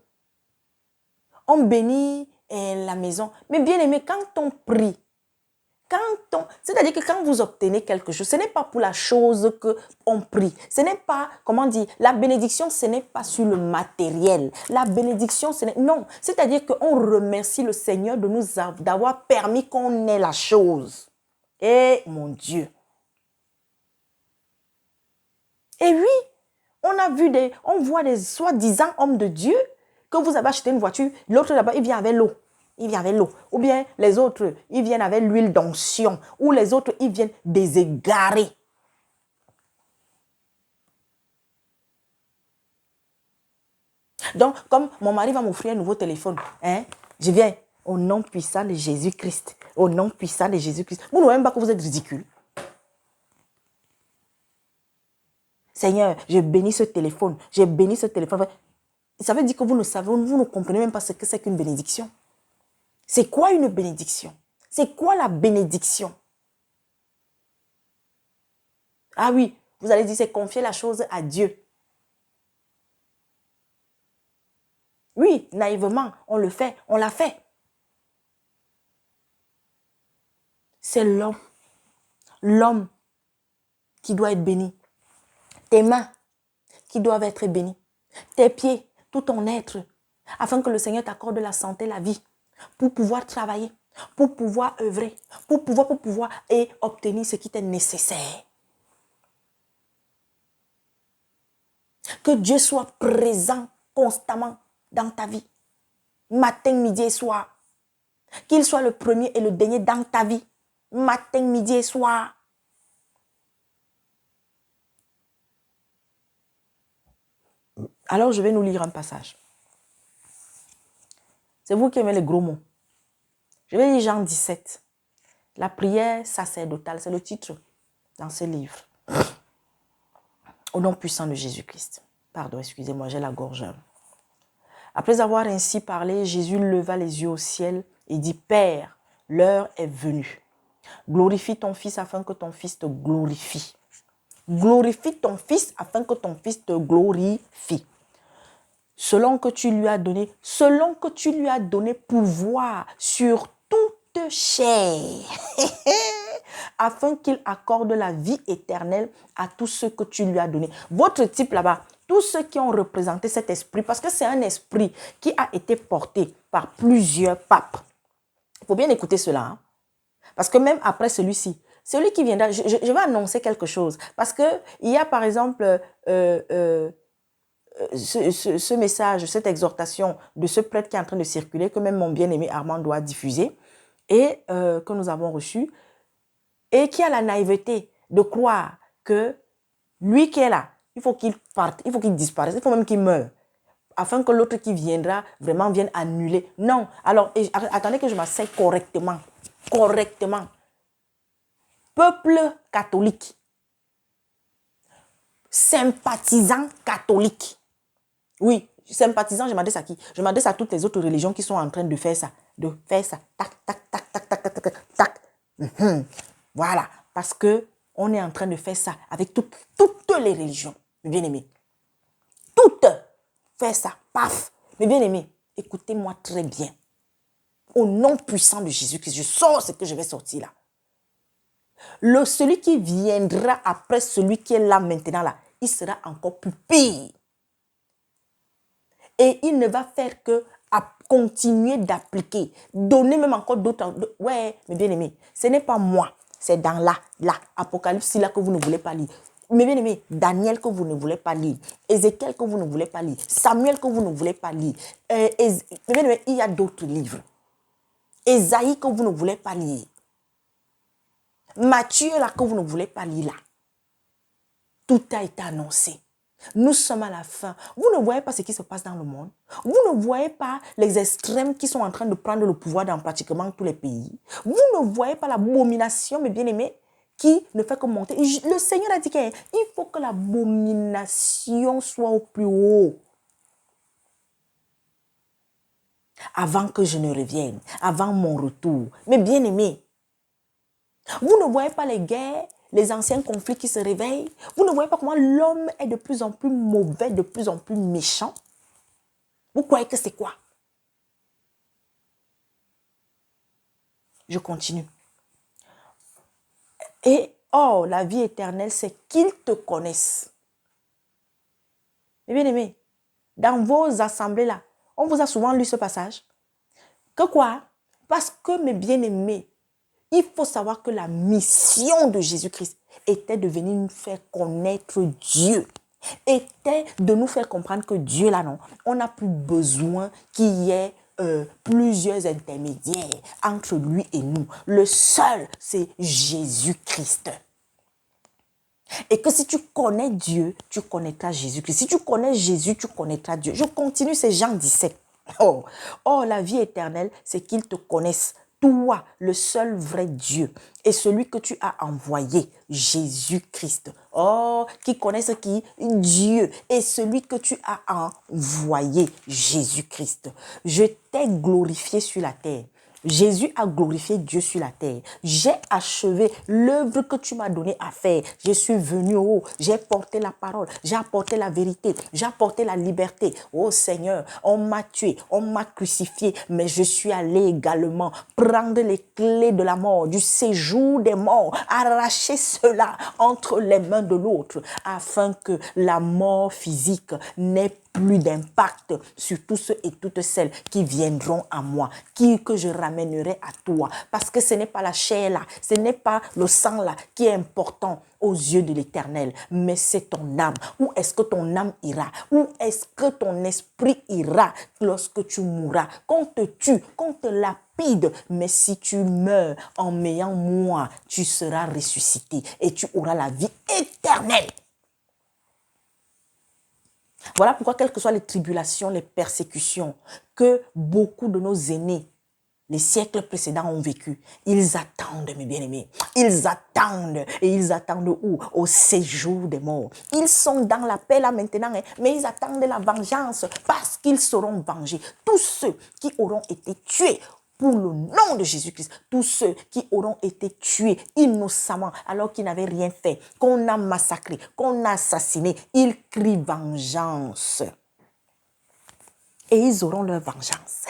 bénit la maison. Mais bien aimé, quand on prie, c'est-à-dire que quand vous obtenez quelque chose, ce n'est pas pour la chose qu'on prie. Ce n'est pas, comment dire, la bénédiction, ce n'est pas sur le matériel. La bénédiction, ce n'est... Non, c'est-à-dire qu'on remercie le Seigneur d'avoir permis qu'on ait la chose. Et mon Dieu. Et oui, on voit des soi-disant hommes de Dieu que vous avez acheté une voiture, l'autre là-bas, il vient avec l'eau. Il vient avec l'eau. Ou bien les autres, ils viennent avec l'huile d'onction. Ou les autres, ils viennent des égarés. Donc, comme mon mari va m'offrir un nouveau téléphone, hein, je viens au nom puissant de Jésus-Christ. Au nom puissant de Jésus-Christ. Vous ne voyez même pas que vous êtes ridicule. Seigneur, je bénis ce téléphone. Je bénis ce téléphone. Ça veut dire que vous ne savez, vous ne comprenez même pas ce que c'est qu'une bénédiction. C'est quoi une bénédiction? C'est quoi la bénédiction? Ah oui, vous allez dire, c'est confier la chose à Dieu. Oui, naïvement, on le fait, on l'a fait. C'est l'homme qui doit être béni. Tes mains qui doivent être bénies. Tes pieds, tout ton être, afin que le Seigneur t'accorde la santé, la vie, pour pouvoir travailler, pour pouvoir œuvrer, pour pouvoir et obtenir ce qui t'est nécessaire. Que Dieu soit présent constamment dans ta vie, matin, midi et soir. Qu'il soit le premier et le dernier dans ta vie, matin, midi et soir. Alors, je vais nous lire un passage. C'est vous qui aimez les gros mots. Je vais lire Jean 17. La prière sacerdotale, c'est le titre dans ce livre. Au nom puissant de Jésus-Christ. Pardon, excusez-moi, j'ai la gorge. Après avoir ainsi parlé, Jésus leva les yeux au ciel et dit, Père, l'heure est venue. Glorifie ton Fils afin que ton Fils te glorifie. Glorifie ton Fils afin que ton Fils te glorifie. Selon que tu lui as donné pouvoir sur toute chair, afin qu'il accorde la vie éternelle à tous ceux que tu lui as donnés. Votre type là-bas, tous ceux qui ont représenté cet esprit, parce que c'est un esprit qui a été porté par plusieurs papes. Il faut bien écouter cela, hein? Parce que même après celui-ci, celui qui viendra, je vais annoncer quelque chose. Parce qu'il y a par exemple ce message, cette exhortation de ce prêtre qui est en train de circuler, que même mon bien-aimé Armand doit diffuser, et que nous avons reçu, et qui a la naïveté de croire que lui qui est là, il faut qu'il parte, il faut qu'il disparaisse, il faut même qu'il meure, afin que l'autre qui viendra vraiment vienne annuler. Non, alors attendez que je m'asseye correctement. Correctement. Peuple catholique, sympathisant catholique. Oui, sympathisant, je m'adresse à qui? Je m'adresse à toutes les autres religions qui sont en train de faire ça. Tac, tac, tac, tac, tac, tac, tac, tac. Voilà, parce que on est en train de faire ça avec toutes les religions, mes bien-aimés. Toutes. Faire ça, paf. Mes bien-aimés, écoutez-moi très bien. Au nom puissant de Jésus-Christ, je sors ce que je vais sortir là. Celui qui viendra après celui qui est là maintenant, là, il sera encore plus pire. Et il ne va faire que continuer d'appliquer, donner même encore d'autres. Ouais, mes bien-aimés, ce n'est pas moi, c'est dans là, Apocalypse là que vous ne voulez pas lire. Mes bien-aimés, Daniel que vous ne voulez pas lire, Ézéchiel que vous ne voulez pas lire, Samuel que vous ne voulez pas lire. Mes bien-aimés, il y a d'autres livres. Ésaïe que vous ne voulez pas lire. Matthieu là que vous ne voulez pas lire là. Tout a été annoncé. Nous sommes à la fin. Vous ne voyez pas ce qui se passe dans le monde. Vous ne voyez pas les extrêmes qui sont en train de prendre le pouvoir dans pratiquement tous les pays. Vous ne voyez pas l'abomination, mes bien-aimés, qui ne fait que monter. Le Seigneur a dit qu'il faut que l'abomination soit au plus haut. Avant que je ne revienne, avant mon retour. Mes bien-aimés, vous ne voyez pas les guerres, les anciens conflits qui se réveillent. Vous ne voyez pas comment l'homme est de plus en plus mauvais, de plus en plus méchant. Vous croyez que c'est quoi? Je continue. Et oh, la vie éternelle, c'est qu'ils te connaissent. Mais bien aimé, dans vos assemblées là, on vous a souvent lu ce passage. Que quoi? Parce que mes bien-aimés, il faut savoir que la mission de Jésus-Christ était de venir nous faire connaître Dieu. Était de nous faire comprendre que Dieu, là, non, on n'a plus besoin qu'il y ait plusieurs intermédiaires entre lui et nous. Le seul, c'est Jésus-Christ. Et que si tu connais Dieu, tu connaîtras Jésus-Christ. Si tu connais Jésus, tu connaîtras Dieu. Je continue, c'est Jean 17. Oh, la vie éternelle, c'est qu'ils te connaissent, toi, le seul vrai Dieu, et celui que tu as envoyé, Jésus-Christ. Oh, qui connaissent qui? Dieu, et celui que tu as envoyé, Jésus-Christ. Je t'ai glorifié sur la terre. Jésus a glorifié Dieu sur la terre. J'ai achevé l'œuvre que tu m'as donné à faire. Je suis venu haut, j'ai porté la parole, j'ai apporté la vérité, j'ai apporté la liberté. Oh Seigneur, on m'a tué, on m'a crucifié, mais je suis allé également prendre les clés de la mort, du séjour des morts, arracher cela entre les mains de l'autre, afin que la mort physique n'ait plus d'impact sur tous ceux et toutes celles qui viendront à moi, que je ramènerai à toi. Parce que ce n'est pas la chair là, ce n'est pas le sang là qui est important aux yeux de l'Éternel, mais c'est ton âme. Où est-ce que ton âme ira? Où est-ce que ton esprit ira lorsque tu mourras? Qu'on te tue, qu'on te lapide, mais si tu meurs en m'ayant moi, tu seras ressuscité et tu auras la vie éternelle. Voilà pourquoi, quelles que soient les tribulations, les persécutions que beaucoup de nos aînés, les siècles précédents ont vécu, ils attendent, mes bien-aimés. Ils attendent. Et ils attendent où? Au séjour des morts. Ils sont dans la paix là maintenant, mais ils attendent la vengeance parce qu'ils seront vengés. Tous ceux qui auront été tués pour le nom de Jésus-Christ, tous ceux qui auront été tués innocemment alors qu'ils n'avaient rien fait, qu'on a massacré, qu'on a assassiné, ils crient vengeance. Et ils auront leur vengeance.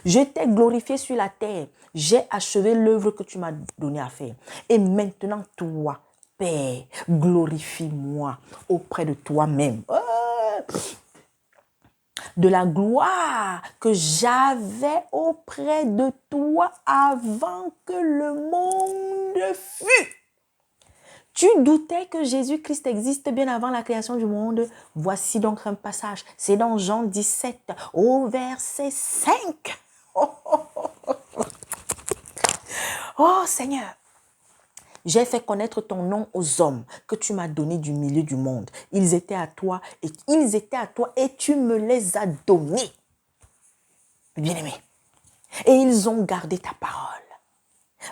Je t'ai glorifié sur la terre. J'ai achevé l'œuvre que tu m'as donné à faire. Et maintenant, toi, Père, glorifie-moi auprès de toi-même. De la gloire que j'avais auprès de toi avant que le monde fût. Tu doutais que Jésus-Christ existe bien avant la création du monde. Voici donc un passage. C'est dans Jean 17, au verset 5. Oh Seigneur, j'ai fait connaître ton nom aux hommes que tu m'as donné du milieu du monde. Ils étaient à toi et tu me les as donnés. Bien-aimé. Et ils ont gardé ta parole.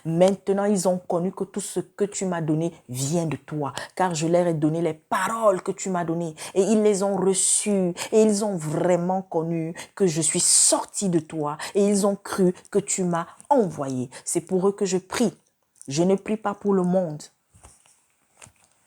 Maintenant, ils ont connu que tout ce que tu m'as donné vient de toi, car je leur ai donné les paroles que tu m'as données et ils les ont reçues et ils ont vraiment connu que je suis sorti de toi et ils ont cru que tu m'as envoyé. C'est pour eux que je prie. Je ne prie pas pour le monde.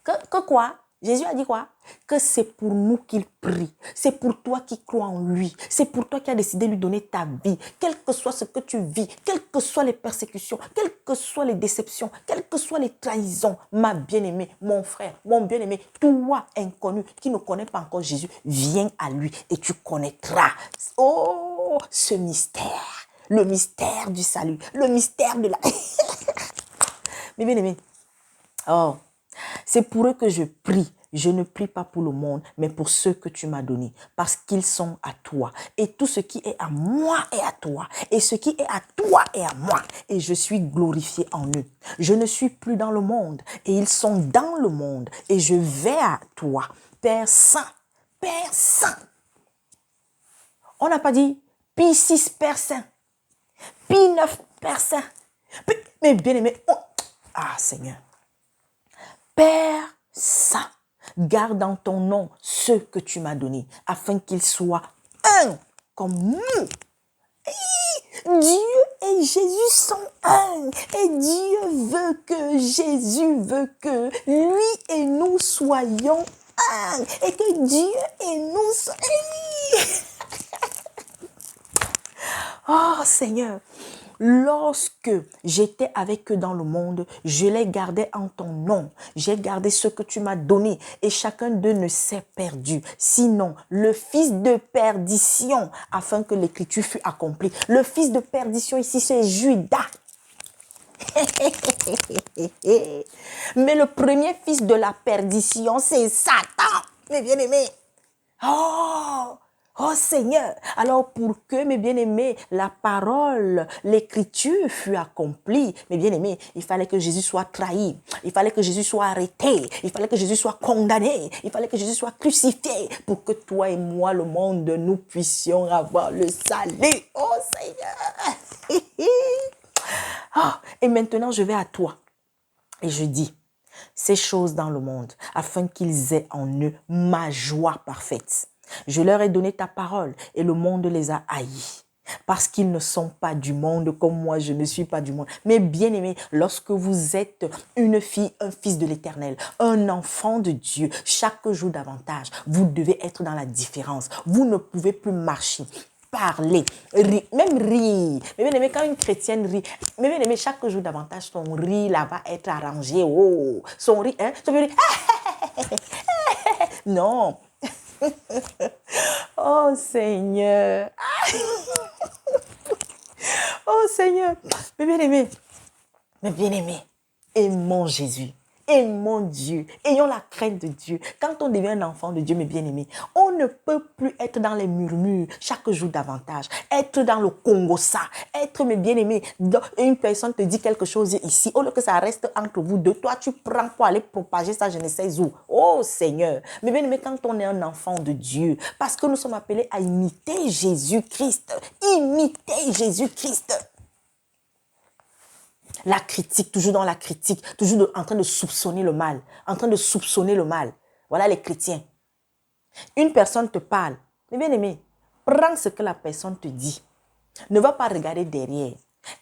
Que quoi? Jésus a dit quoi? Que c'est pour nous qu'il prie. C'est pour toi qui crois en lui. C'est pour toi qui as décidé de lui donner ta vie. Quel que soit ce que tu vis, quelles que soient les persécutions, quelles que soient les déceptions, quelles que soient les trahisons, ma bien-aimée, mon frère, mon bien-aimé, toi inconnu qui ne connais pas encore Jésus, viens à lui et tu connaîtras. Oh, ce mystère. Le mystère du salut. Le mystère de la... Mes bien-aimés, oh, c'est pour eux que je prie. Je ne prie pas pour le monde, mais pour ceux que tu m'as donnés, parce qu'ils sont à toi. Et tout ce qui est à moi est à toi. Et ce qui est à toi est à moi. Et je suis glorifié en eux. Je ne suis plus dans le monde, et ils sont dans le monde. Et je vais à toi, Père Saint, Père Saint. On n'a pas dit Pi 6 Père Saint, Pi 9 Père Saint. Mais bien aimé, ah Seigneur. Père Saint, garde en ton nom ceux que tu m'as donnés, afin qu'ils soient un comme nous. Dieu et Jésus sont un. Et Dieu veut que, Jésus veut que lui et nous soyons un. Et que Dieu et nous soyons... Oh Seigneur, lorsque j'étais avec eux dans le monde, je les gardais en ton nom. J'ai gardé ce que tu m'as donné et chacun d'eux ne s'est perdu. Sinon, le fils de perdition, afin que l'écriture fût accomplie. Le fils de perdition ici, c'est Judas. Mais le premier fils de la perdition, c'est Satan, mes bien-aimés. Oh, Oh Seigneur, alors pour que, mes bien-aimés, la parole, l'écriture fût accomplie, mes bien-aimés, il fallait que Jésus soit trahi, il fallait que Jésus soit arrêté, il fallait que Jésus soit condamné, il fallait que Jésus soit crucifié pour que toi et moi, le monde, nous puissions avoir le salut. Oh Seigneur. Et maintenant, je vais à toi et je dis, ces choses dans le monde, afin qu'ils aient en eux ma joie parfaite. Je leur ai donné ta parole et le monde les a haïs. Parce qu'ils ne sont pas du monde comme moi, je ne suis pas du monde. Mais bien aimé, lorsque vous êtes une fille, un fils de l'Éternel, un enfant de Dieu, chaque jour davantage, vous devez être dans la différence. Vous ne pouvez plus marcher, parler, rire, même rire. Mais bien aimé, quand une chrétienne rit, mais bien aimé, chaque jour davantage, son rire là va être arrangé. Oh, son rire, hein, son rire, non. Oh Seigneur. Oh Seigneur. Mais bien aimé, aimons Jésus. Aimons Dieu, ayons la crainte de Dieu. Quand on devient un enfant de Dieu, mes bien-aimés, on ne peut plus être dans les murmures chaque jour davantage, être dans le Congo ça, être, mes bien-aimés, une personne te dit quelque chose ici, au lieu que ça reste entre vous deux, toi tu prends pour aller propager ça, je ne sais où. Oh Seigneur, mes bien-aimés, quand on est un enfant de Dieu, parce que nous sommes appelés à imiter Jésus-Christ, imiter Jésus-Christ. La critique, toujours dans la critique, toujours en train de soupçonner le mal, en train de soupçonner le mal. Voilà les chrétiens. Une personne te parle, mais bien aimé, prends ce que la personne te dit. Ne va pas regarder derrière.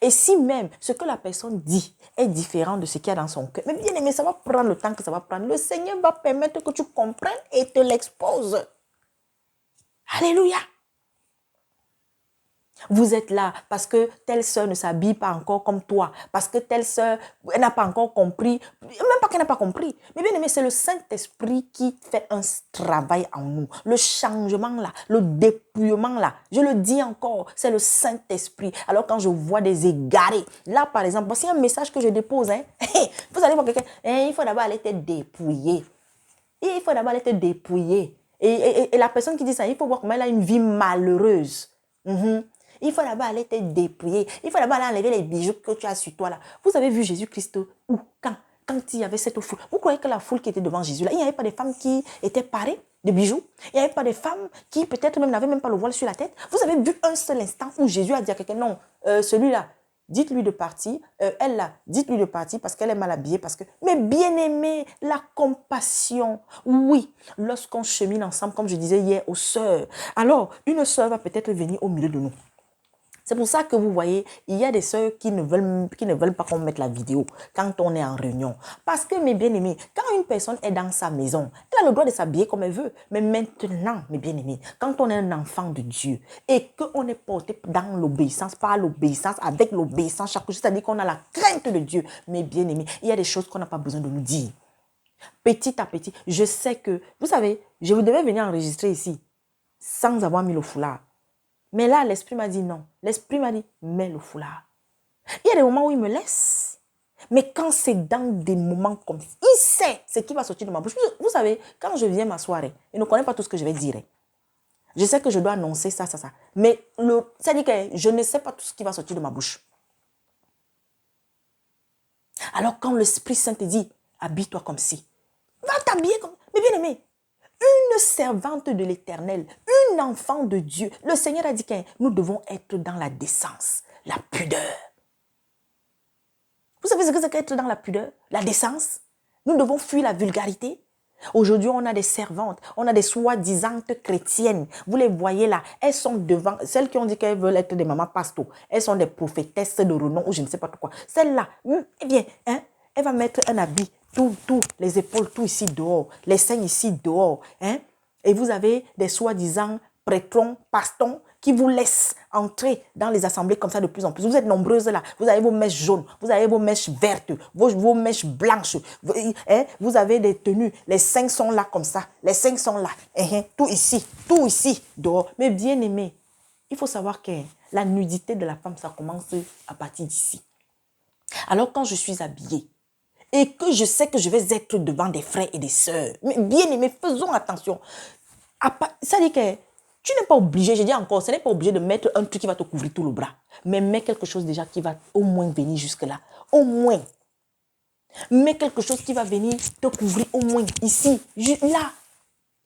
Et si même ce que la personne dit est différent de ce qu'il y a dans son cœur, mais bien aimé, ça va prendre le temps que ça va prendre. Le Seigneur va permettre que tu comprennes et te l'expose. Alléluia. Vous êtes là parce que telle sœur ne s'habille pas encore comme toi, parce que telle sœur n'a pas encore compris, même pas qu'elle n'a pas compris. Mais bien aimé, c'est le Saint-Esprit qui fait un travail en nous. Le changement là, le dépouillement là, je le dis encore, c'est le Saint-Esprit. Alors quand je vois des égarés, là par exemple, voici un message que je dépose. Hein. Vous allez voir quelqu'un, il faut d'abord aller te dépouiller. Il faut d'abord aller te dépouiller. Et la personne qui dit ça, il faut voir comment elle a une vie malheureuse. Il faut d'abord aller te dépouiller. Il faut d'abord aller enlever les bijoux que tu as sur toi là. Vous avez vu Jésus-Christ où? Quand il y avait cette foule. Vous croyez que la foule qui était devant Jésus là, il n'y avait pas des femmes qui étaient parées de bijoux? Il n'y avait pas des femmes qui peut-être même n'avaient même pas le voile sur la tête? Vous avez vu un seul instant où Jésus a dit à quelqu'un, non, celui-là, dites-lui de partir. Elle là, dites-lui de partir parce qu'elle est mal habillée. Parce que... Mais bien aimé, la compassion. Oui, lorsqu'on chemine ensemble, comme je disais hier aux sœurs, alors une sœur va peut-être venir au milieu de nous. C'est pour ça que vous voyez, il y a des sœurs qui ne veulent pas qu'on mette la vidéo quand on est en réunion. Parce que, mes bien-aimés, quand une personne est dans sa maison, elle a le droit de s'habiller comme elle veut. Mais maintenant, mes bien-aimés, quand on est un enfant de Dieu et qu'on est porté dans l'obéissance, par l'obéissance, avec l'obéissance chaque jour, c'est-à-dire qu'on a la crainte de Dieu, mes bien-aimés, il y a des choses qu'on n'a pas besoin de nous dire. Petit à petit, je sais que, vous savez, je vous devais venir enregistrer ici sans avoir mis le foulard. Mais là, l'esprit m'a dit non. L'esprit m'a dit, mets le foulard. Il y a des moments où il me laisse. Mais quand c'est dans des moments comme ça, il sait ce qui va sortir de ma bouche. Vous savez, quand je viens m'asseoir, il ne connaît pas tout ce que je vais dire. Je sais que je dois annoncer ça. Mais ça dit que je ne sais pas tout ce qui va sortir de ma bouche. Alors quand l'Esprit Saint te dit, habille-toi comme ci. Va t'habiller comme... Mais bien aimé, une servante de l'Éternel, une enfant de Dieu. Le Seigneur a dit que nous devons être dans la décence, la pudeur. Vous savez ce que c'est qu'être dans la pudeur, la décence? Nous devons fuir la vulgarité. Aujourd'hui, on a des servantes, on a des soi-disant chrétiennes. Vous les voyez là, elles sont devant, celles qui ont dit qu'elles veulent être des mamans pastos. Elles sont des prophétesses de renom ou je ne sais pas quoi. Celle-là, eh bien, elle va mettre un habit. Tout, les épaules, tout ici dehors, les seins ici dehors. Et vous avez des soi-disant prêtrons, pastons qui vous laissent entrer dans les assemblées comme ça de plus en plus. Vous êtes nombreuses là. Vous avez vos mèches jaunes, vous avez vos mèches vertes, vos mèches blanches. Vous avez des tenues. Les seins sont là comme ça. Les seins sont là. Tout ici dehors. Mais bien aimé, il faut savoir que la nudité de la femme, ça commence à partir d'ici. Alors quand je suis habillée, et que je sais que je vais être devant des frères et des sœurs. Mais bien aimés, faisons attention. Ça dit que Tu n'es pas obligé, je dis encore, ce n'est pas obligé de mettre un truc qui va te couvrir tout le bras. Mais mets quelque chose déjà qui va au moins venir jusque-là. Au moins. Mets quelque chose qui va venir te couvrir au moins ici, là.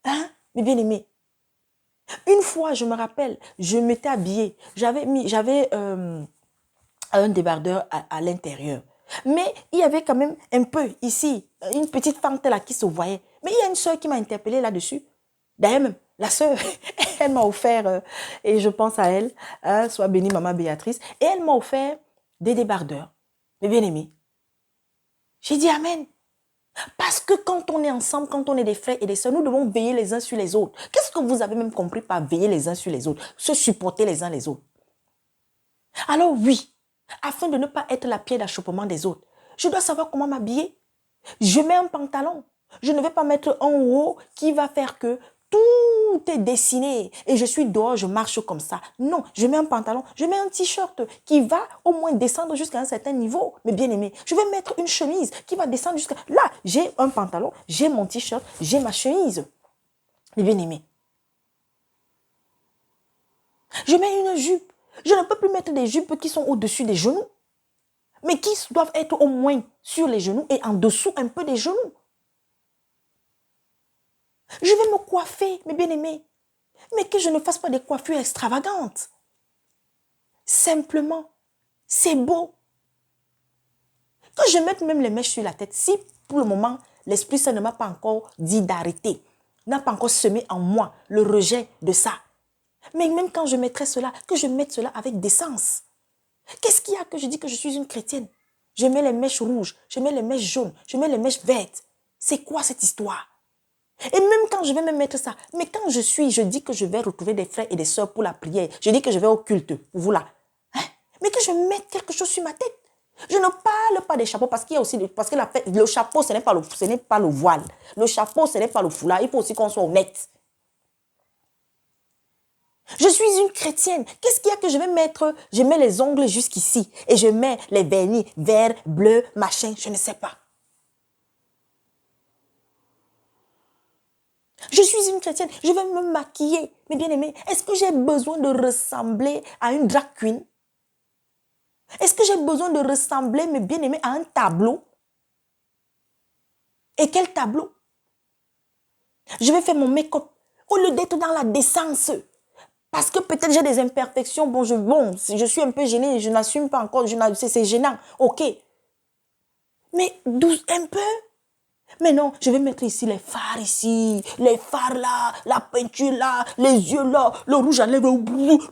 Hein, mes bien-aimés. Une fois, je me rappelle, je m'étais habillée. J'avais un débardeur à l'intérieur. Mais il y avait quand même un peu ici, une petite fente là qui se voyait. Mais il y a une soeur qui m'a interpellée là-dessus. D'ailleurs même, la soeur, elle m'a offert, et je pense à elle, soit bénie maman Béatrice, et elle m'a offert des débardeurs, mes bien-aimés. J'ai dit amen. Parce que quand on est ensemble, quand on est des frères et des sœurs, nous devons veiller les uns sur les autres. Qu'est-ce que vous avez même compris par veiller les uns sur les autres? Se supporter les uns les autres. Alors oui, afin de ne pas être la pierre d'achoppement des autres, je dois savoir comment m'habiller. Je mets un pantalon. Je ne vais pas mettre un haut qui va faire que tout est dessiné et je suis dehors, je marche comme ça. Non, je mets un pantalon, je mets un t-shirt qui va au moins descendre jusqu'à un certain niveau, mes bien-aimés. Je vais mettre une chemise qui va descendre jusqu'à... Là, j'ai un pantalon, j'ai mon t-shirt, j'ai ma chemise, mes bien-aimés. Je mets une jupe. Je ne peux plus mettre des jupes qui sont au-dessus des genoux, mais qui doivent être au moins sur les genoux et en dessous un peu des genoux. Je vais me coiffer, mes bien-aimés, mais que je ne fasse pas des coiffures extravagantes. Simplement, c'est beau. Quand je mette même les mèches sur la tête, si pour le moment, l'Esprit Saint ne m'a pas encore dit d'arrêter, n'a pas encore semé en moi le rejet de ça. Mais même quand je mettrai cela, que je mette cela avec décence. Qu'est-ce qu'il y a que je dis que je suis une chrétienne? Je mets les mèches rouges, je mets les mèches jaunes, je mets les mèches vertes. C'est quoi cette histoire? Et même quand je vais me mettre ça, mais quand je dis que je vais retrouver des frères et des sœurs pour la prière, je dis que je vais au culte, vous là. Hein? Mais que je mette quelque chose sur ma tête. Je ne parle pas des chapeaux parce qu'il y a aussi, parce que le chapeau, ce n'est pas le voile. Le chapeau, ce n'est pas le foulard. Il faut aussi qu'on soit honnête. Je suis une chrétienne. Qu'est-ce qu'il y a que je vais mettre? Je mets les ongles jusqu'ici et je mets les vernis vert, bleu, machin, je ne sais pas. Je suis une chrétienne, je vais me maquiller. Mais bien aimé, est-ce que j'ai besoin de ressembler à une drag queen? Est-ce que j'ai besoin de ressembler, mes bien-aimés, à un tableau? Et quel tableau? Je vais faire mon make-up au lieu d'être dans la décence. Parce que peut-être j'ai des imperfections. Bon, je suis un peu gênée, je n'assume pas encore, c'est gênant. Ok. Mais douce un peu. Mais non, je vais mettre ici les fards ici, les fards là, la peinture là, les yeux là, le rouge à lèvres,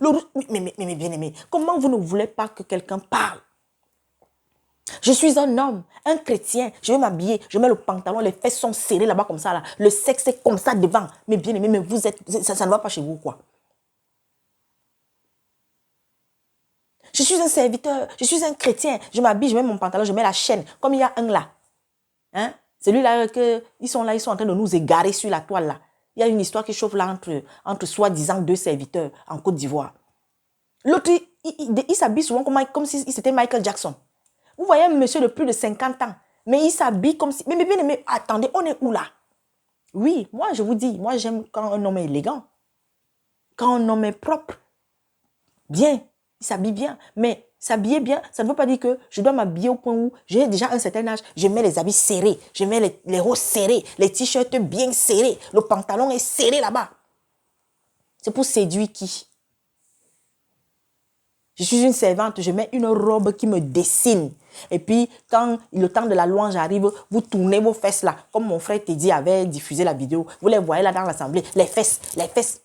le rouge... Mais bien aimé, comment vous ne voulez pas que quelqu'un parle? Je suis un homme, un chrétien, je vais m'habiller, je mets le pantalon, les fesses sont serrées là-bas comme ça là, le sexe est comme ça devant. Mais bien aimé, mais vous êtes, ça ne va pas chez vous quoi. Je suis un serviteur, je suis un chrétien, je m'habille, je mets mon pantalon, je mets la chaîne, comme il y a un là. Hein? Celui-là, ils sont en train de nous égarer sur la toile là. Il y a une histoire qui chauffe là entre soi-disant deux serviteurs en Côte d'Ivoire. L'autre, il s'habille souvent comme si c'était Michael Jackson. Vous voyez un monsieur de plus de 50 ans, mais il s'habille comme si... Mais attendez, on est où là? Oui, moi je vous dis, moi j'aime quand un homme est élégant. Quand un homme est propre, bien, il s'habille bien. Mais s'habiller bien, ça ne veut pas dire que je dois m'habiller au point où j'ai déjà un certain âge. Je mets les habits serrés, je mets les hauts serrés, les t-shirts bien serrés, le pantalon est serré là-bas. C'est pour séduire qui? Je suis une servante, je mets une robe qui me dessine. Et puis, quand le temps de la louange arrive, vous tournez vos fesses là. Comme mon frère Teddy avait diffusé la vidéo. Vous les voyez là dans l'assemblée. Les fesses, les fesses.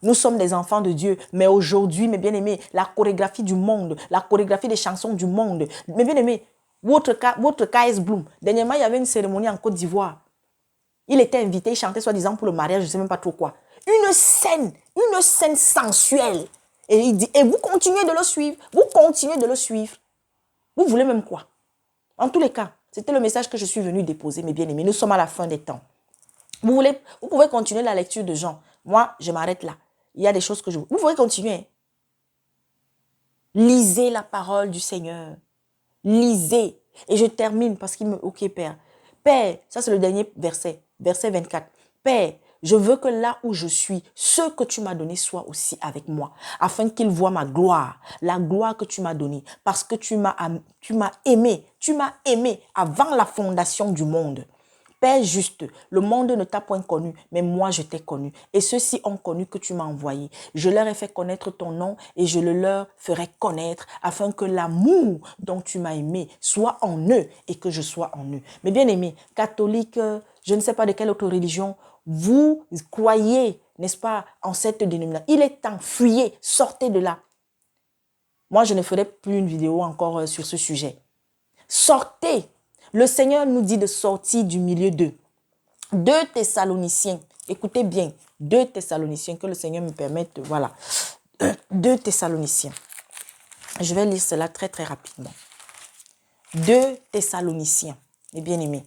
Nous sommes des enfants de Dieu. Mais aujourd'hui, mes bien-aimés, la chorégraphie du monde, la chorégraphie des chansons du monde. Mes bien-aimés, votre KS Bloom. Dernièrement, il y avait une cérémonie en Côte d'Ivoire. Il était invité, il chantait soi-disant pour le mariage, je ne sais même pas trop quoi. Une scène sensuelle. Et il dit, et vous continuez de le suivre. Vous continuez de le suivre. Vous voulez même quoi? En tous les cas, c'était le message que je suis venu déposer, mes bien-aimés. Nous sommes à la fin des temps. Vous pouvez continuer la lecture de Jean. Moi, je m'arrête là. Il y a des choses que je... Vous pouvez continuer. Lisez la parole du Seigneur. Lisez. Et je termine parce qu'il me... Ok, Père. Père, ça c'est le dernier verset. Verset 24. Père, Je veux que là où je suis, ce que tu m'as donné soit aussi avec moi, afin qu'ils voient ma gloire, la gloire que tu m'as donnée, parce que tu m'as aimé avant la fondation du monde. Père juste, le monde ne t'a point connu, mais moi je t'ai connu. Et ceux-ci ont connu que tu m'as envoyé. Je leur ai fait connaître ton nom et je le leur ferai connaître afin que l'amour dont tu m'as aimé soit en eux et que je sois en eux. Mais bien aimés, catholiques, je ne sais pas de quelle autre religion, vous croyez, n'est-ce pas, en cette dénomination. Il est temps, fuyez, sortez de là. Moi, je ne ferai plus une vidéo encore sur ce sujet. Sortez. Le Seigneur nous dit de sortir du milieu d'eux. 2 Thessaloniciens, écoutez bien, 2 Thessaloniciens, que le Seigneur me permette, voilà. 2 Thessaloniciens. Je vais lire cela très très rapidement. 2 Thessaloniciens, mes bien-aimés.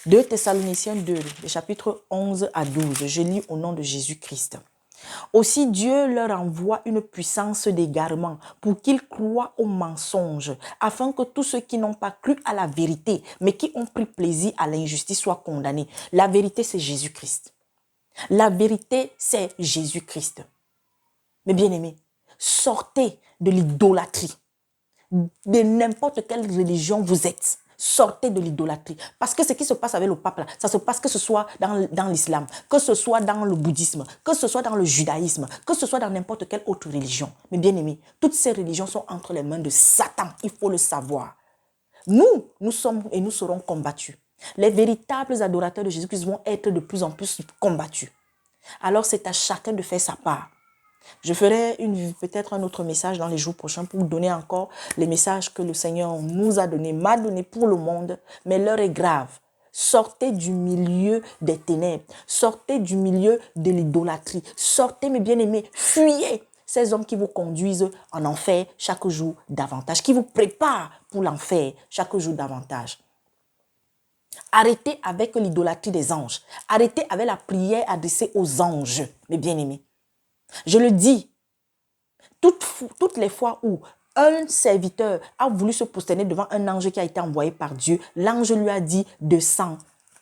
2 Thessaloniciens 2, le chapitre 11 à 12. Je lis au nom de Jésus-Christ. Aussi Dieu leur envoie une puissance d'égarement pour qu'ils croient aux mensonges, afin que tous ceux qui n'ont pas cru à la vérité, mais qui ont pris plaisir à l'injustice soient condamnés. La vérité, c'est Jésus-Christ. La vérité, c'est Jésus-Christ. Mes bien-aimés, sortez de l'idolâtrie, de n'importe quelle religion vous êtes. Sortez de l'idolâtrie. Parce que ce qui se passe avec le pape, là, ça se passe que ce soit dans l'islam, que ce soit dans le bouddhisme, que ce soit dans le judaïsme, que ce soit dans n'importe quelle autre religion. Mais bien aimés, toutes ces religions sont entre les mains de Satan. Il faut le savoir. Nous sommes et nous serons combattus. Les véritables adorateurs de Jésus-Christ vont être de plus en plus combattus. Alors c'est à chacun de faire sa part. Je ferai peut-être un autre message dans les jours prochains pour vous donner encore les messages que le Seigneur nous a donnés, m'a donné pour le monde, mais l'heure est grave. Sortez du milieu des ténèbres, sortez du milieu de l'idolâtrie, sortez mes bien-aimés, fuyez ces hommes qui vous conduisent en enfer chaque jour davantage, qui vous préparent pour l'enfer chaque jour davantage. Arrêtez avec l'idolâtrie des anges, arrêtez avec la prière adressée aux anges, mes bien-aimés. Je le dis, toutes les fois où un serviteur a voulu se prosterner devant un ange qui a été envoyé par Dieu, l'ange lui a dit de s'en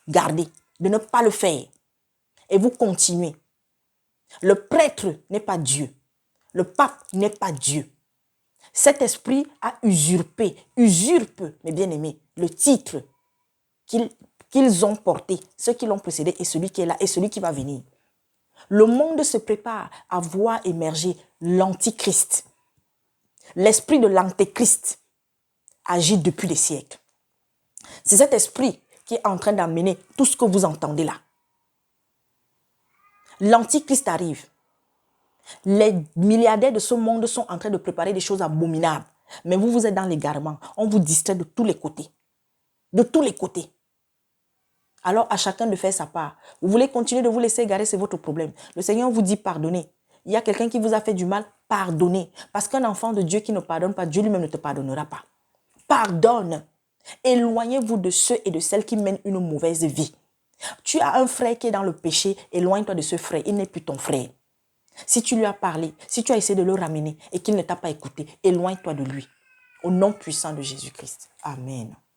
garder, de ne pas le faire. Et vous continuez. Le prêtre n'est pas Dieu. Le pape n'est pas Dieu. Cet esprit a usurpe, mes bien-aimés, le titre qu'ils ont porté, ceux qui l'ont précédé et celui qui est là et celui qui va venir. Le monde se prépare à voir émerger l'antichrist. L'esprit de l'antéchrist agit depuis des siècles. C'est cet esprit qui est en train d'amener tout ce que vous entendez là. L'antichrist arrive. Les milliardaires de ce monde sont en train de préparer des choses abominables. Mais vous êtes dans l'égarement. On vous distrait de tous les côtés. De tous les côtés. Alors, à chacun de faire sa part. Vous voulez continuer de vous laisser égarer, c'est votre problème. Le Seigneur vous dit pardonnez. Il y a quelqu'un qui vous a fait du mal, pardonnez. Parce qu'un enfant de Dieu qui ne pardonne pas, Dieu lui-même ne te pardonnera pas. Pardonne. Éloignez-vous de ceux et de celles qui mènent une mauvaise vie. Tu as un frère qui est dans le péché, éloigne-toi de ce frère, il n'est plus ton frère. Si tu lui as parlé, si tu as essayé de le ramener et qu'il ne t'a pas écouté, éloigne-toi de lui. Au nom puissant de Jésus-Christ. Amen.